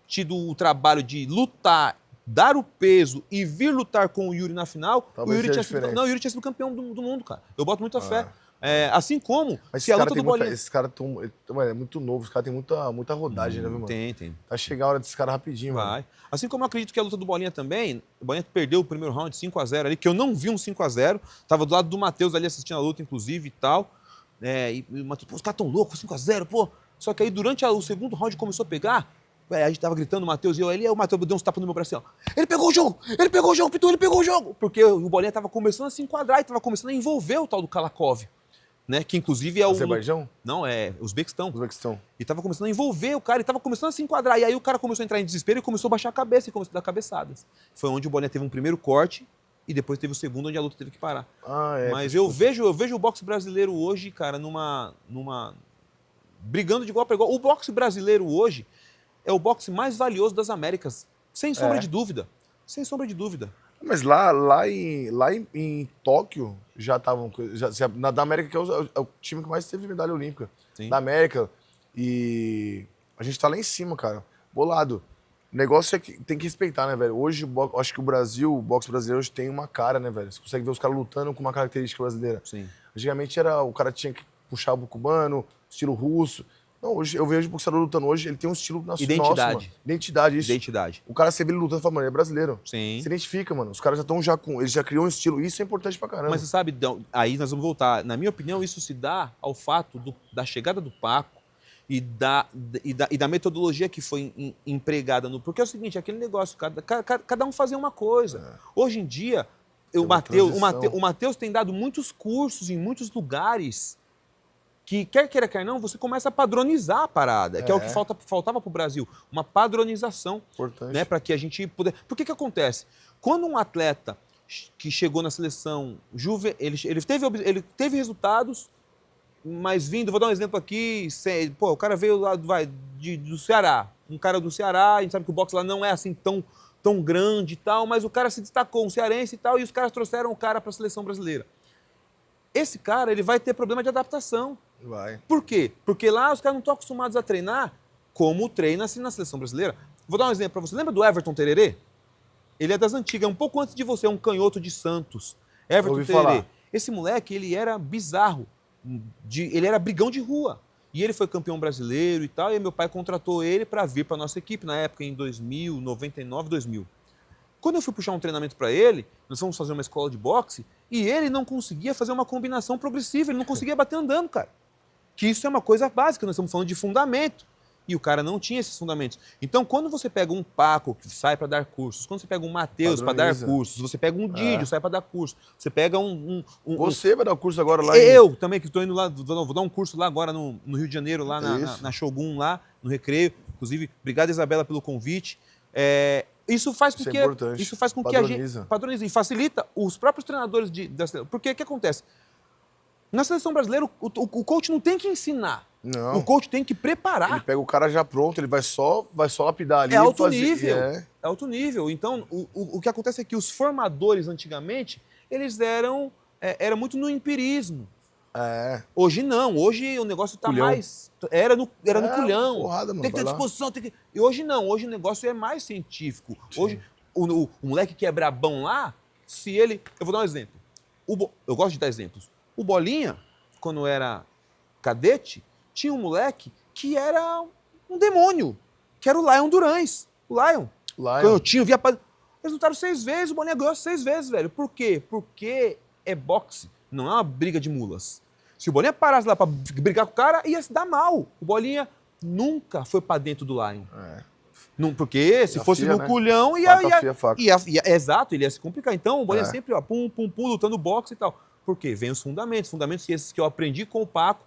tido o trabalho de lutar, dar o peso e vir lutar com o Yuri na final, o Yuri tinha sido campeão do mundo, cara. Eu boto muita fé. Assim como mas se a luta do Bolinha... Esse cara é muito novo, esse cara tem muita rodagem, né, mano? Tem. Vai chegar a hora desse cara rapidinho, Vai. mano. Assim como eu acredito que a luta do Bolinha também, o Bolinha perdeu o primeiro round 5-0 ali, que eu não vi um 5-0, tava do lado do Matheus ali assistindo a luta, inclusive, e tal. E o Matheus, pô, os caras tão loucos, 5-0, pô. Só que aí durante o segundo round começou a pegar, a gente tava gritando, o Matheus e eu, aí o Matheus deu uns tapas no meu braço assim, ó. Ele pegou o jogo, Pitu, ele pegou o jogo. Porque o Bolinha tava começando a se enquadrar e tava começando a envolver o tal do Kalakov. Né? Que inclusive é o... Azerbaijão? Não, é Uzbequistão. E tava começando a envolver o cara, e tava começando a se enquadrar. E aí o cara começou a entrar em desespero e começou a baixar a cabeça e começou a dar cabeçadas. Foi onde o Bolinha teve um primeiro corte e depois teve o segundo, onde a luta teve que parar. Mas eu vejo o boxe brasileiro hoje, cara, brigando de igual para igual. O boxe brasileiro hoje é o boxe mais valioso das Américas, sem sombra de dúvida. Sem sombra de dúvida. Mas lá em Tóquio já estavam. Da América, que é o time que mais teve medalha olímpica. Sim. Da América. E a gente tá lá em cima, cara. Bolado. O negócio é que tem que respeitar, né, velho? Hoje, acho que o boxe brasileiro hoje tem uma cara, né, velho? Você consegue ver os caras lutando com uma característica brasileira. Sim. Antigamente o cara tinha que puxar o cubano, estilo russo. Não, hoje eu vejo o boxeador lutando hoje, ele tem um estilo nacional. Identidade. Nosso, Identidade, isso. Identidade. O cara, você vê ele lutando e fala, mano, ele é brasileiro. Sim. Se identifica, mano. Os caras já estão eles já criam um estilo. Isso é importante pra caramba. Mas você sabe, aí nós vamos voltar. Na minha opinião, isso se dá ao fato da chegada do Paco e da metodologia que foi empregada no... Porque é o seguinte, aquele negócio, cada um fazia uma coisa. Hoje em dia, o Matheus tem dado muitos cursos em muitos lugares que, quer queira, quer não, você começa a padronizar a parada, que é o que faltava para o Brasil, uma padronização. Importante. Né, para que a gente pudesse... Por que acontece? Quando um atleta que chegou na seleção, ele teve resultados, mas vou dar um exemplo aqui, o cara veio lá do Ceará, um cara do Ceará, a gente sabe que o boxe lá não é assim tão grande e tal, mas o cara se destacou, um cearense e tal, e os caras trouxeram o cara para a seleção brasileira. Esse cara, ele vai ter problema de adaptação. Vai. Por quê? Porque lá os caras não estão acostumados a treinar como treina assim na seleção brasileira. Vou dar um exemplo para você. Lembra do Everton Tererê? Ele é das antigas, um pouco antes de você, é um canhoto de Santos. Everton Tererê. Esse moleque, ele era bizarro. Ele era brigão de rua. E ele foi campeão brasileiro e tal, e meu pai contratou ele para vir para nossa equipe, na época em 2000, 99, 2000. Quando eu fui puxar um treinamento para ele, nós fomos fazer uma escola de boxe, e ele não conseguia fazer uma combinação progressiva, ele não conseguia bater andando, cara. Que isso é uma coisa básica, nós estamos falando de fundamento. E o cara não tinha esses fundamentos. Então, quando você pega um Paco que sai para dar cursos, quando você pega um Matheus para dar cursos, você pega um Didio, sai para dar curso, você pega Você vai dar curso agora lá Eu também, que estou indo lá, vou dar um curso lá agora no Rio de Janeiro, lá na Shogun, lá no Recreio. Inclusive, obrigado, Isabela, pelo convite. Isso faz com que a gente padroniza e facilita os próprios treinadores da seleção. Porque o que acontece? Na seleção brasileira, o coach não tem que ensinar. Não. O coach tem que Ele preparar. pega o cara já pronto, ele vai só lapidar ali. É alto fazer- nível. É. É alto nível. Então, o que acontece é que os formadores, antigamente, eles era muito no empirismo. É. Hoje não. Hoje o negócio tá Culhão. mais... Era no culhão. Porrada, mano. Tem que ter vai lá. disposição. Tem que... E hoje não. Hoje o negócio é mais científico. Hoje, o moleque que é brabão lá, se ele... Eu vou dar um exemplo. Eu gosto de dar exemplos. O Bolinha, quando era cadete, tinha um moleque que era um demônio, que era o Lion Durães. O Lion. Canhotinho, via... Eles lutaram 6 vezes, o Bolinha ganhou 6 vezes, velho. Por quê? Porque é boxe, não é uma briga de mulas. Se o Bolinha parasse lá pra brigar com o cara, ia se dar mal. O Bolinha nunca foi pra dentro do Lion. É. Não, porque se fosse Afia, no né? culhão, Faca afia a faca. exato, ele ia se complicar. Então, o Bolinha É. sempre, ó, pum, pum, pum, lutando boxe e tal. Por quê? Vem os fundamentos esses que eu aprendi com o Paco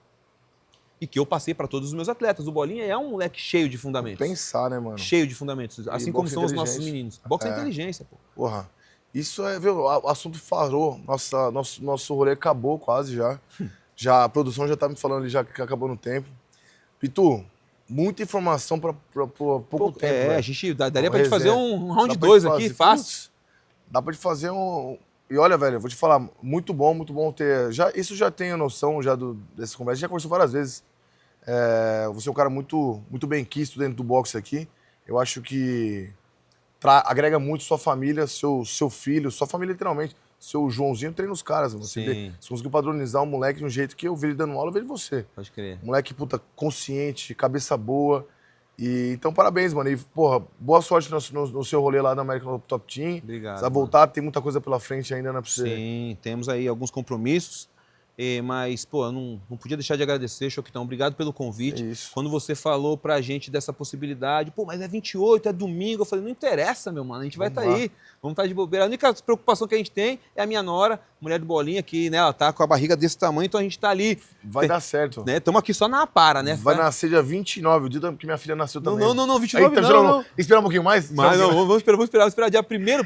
e que eu passei para todos os meus atletas. O Bolinha é um moleque cheio de fundamentos. Pensar, né, mano? Cheio de fundamentos, assim como boxe são os nossos inteligente. meninos. Boxe é É. inteligência, pô. Porra. Isso é, viu? O assunto farou. Nosso rolê acabou quase já. Já a produção já tá me falando ali já que acabou no tempo. Pitu, muita informação pra pouco tempo. A velho. gente daria Uma pra gente fazer resenha. um round Dá pra 2 gente aqui, fazer- fácil. Dá pra te fazer um. E olha, velho, eu vou te falar, muito bom ter. Isso já tenho noção já dessa conversa. Já conversou várias vezes. Você é um cara muito bem quisto dentro do boxe aqui. Eu acho que agrega muito sua família, seu filho, sua família literalmente. Seu Joãozinho treina os caras. Você conseguiu padronizar um moleque de um jeito que eu vi ele dando aula, eu vejo você. Pode crer. Moleque, puta, consciente, cabeça boa. E, então, parabéns, mano. E, porra, boa sorte no seu rolê lá na American Top Team. Obrigado. Você vai voltar, tem muita coisa pela frente ainda, né, pra você. Sim, temos aí alguns compromissos, mas, pô, eu não podia deixar de agradecer, Choquitão. Obrigado pelo convite. É isso. Quando você falou pra gente dessa possibilidade, pô, mas é 28, é domingo. Eu falei, não interessa, meu mano, a gente vai estar aí. Vamos estar de bobeira. A única preocupação que a gente tem é a minha nora, mulher do Bolinha, que, né, ela tá com a barriga desse tamanho, então a gente tá ali. Vai dar certo. Né? Estamos aqui só na para, né? Vai nascer dia 29, o dia que minha filha nasceu também. Não, 29 Aí, não. Esperar um pouquinho mais? Mas não, vamos esperar dia primeiro.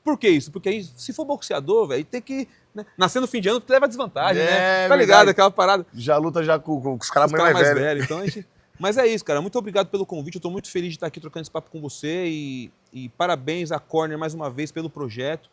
Por que isso? Porque aí, se for boxeador, velho, tem que... Né? Nascer no fim de ano, tu leva desvantagem, né? Tá ligado, verdade. aquela parada. Já luta já com os caras Os caras mais velhos. velhos. Então a gente... Mas é isso, cara. Muito obrigado pelo convite. Eu tô muito feliz de estar aqui trocando esse papo com você e parabéns à Corner mais uma vez pelo projeto,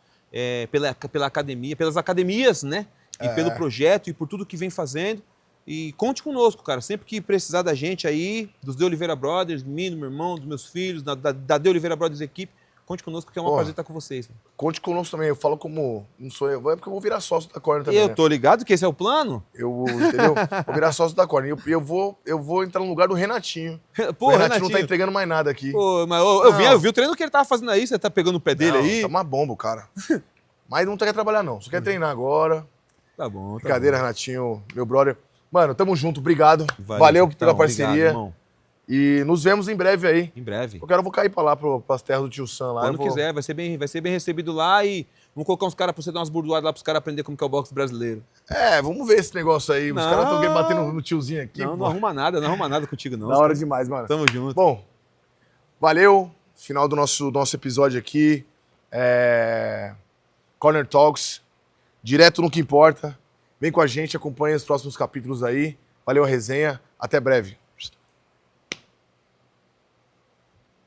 pela academia, pelas academias, né? E pelo projeto e por tudo que vem fazendo. E conte conosco, cara. Sempre que precisar da gente aí, dos De Oliveira Brothers, de mim, do meu irmão, dos meus filhos, da De Oliveira Brothers equipe, conte conosco, que é um prazer estar com vocês. Conte conosco também. Eu falo como não sou eu, é porque eu vou virar sócio da Corner também. Eu tô ligado que esse é o plano. Entendeu? Vou virar sócio da Corner. E eu vou entrar no lugar do Renatinho. Pô, O Renatinho não tá entregando mais nada aqui. Pô, mas eu vi o treino que ele tava fazendo aí, você tá pegando o pé dele aí. Tá uma bomba, o cara. Mas não quer trabalhar, não. Só quer treinar agora. Tá bom. Brincadeira, Renatinho, meu brother. Mano, tamo junto, obrigado. Valeu Valeu Choquitão, pela parceria. obrigado, irmão. E nos vemos em breve aí. Em breve. Eu vou cair pra lá, pras terras do tio Sam lá. Quando quiser, vai ser bem recebido lá e vamos colocar uns caras pra você dar umas burdoadas lá pros caras aprender como que é o boxe brasileiro. Vamos ver esse negócio aí. Os Não. caras estão batendo no tiozinho aqui. Não arruma nada contigo, não. Da hora demais, mano. Tamo junto. Bom, valeu. Final do nosso episódio aqui. Corner Talks. Direto no que importa. Vem com a gente, acompanha os próximos capítulos aí. Valeu a resenha. Até breve.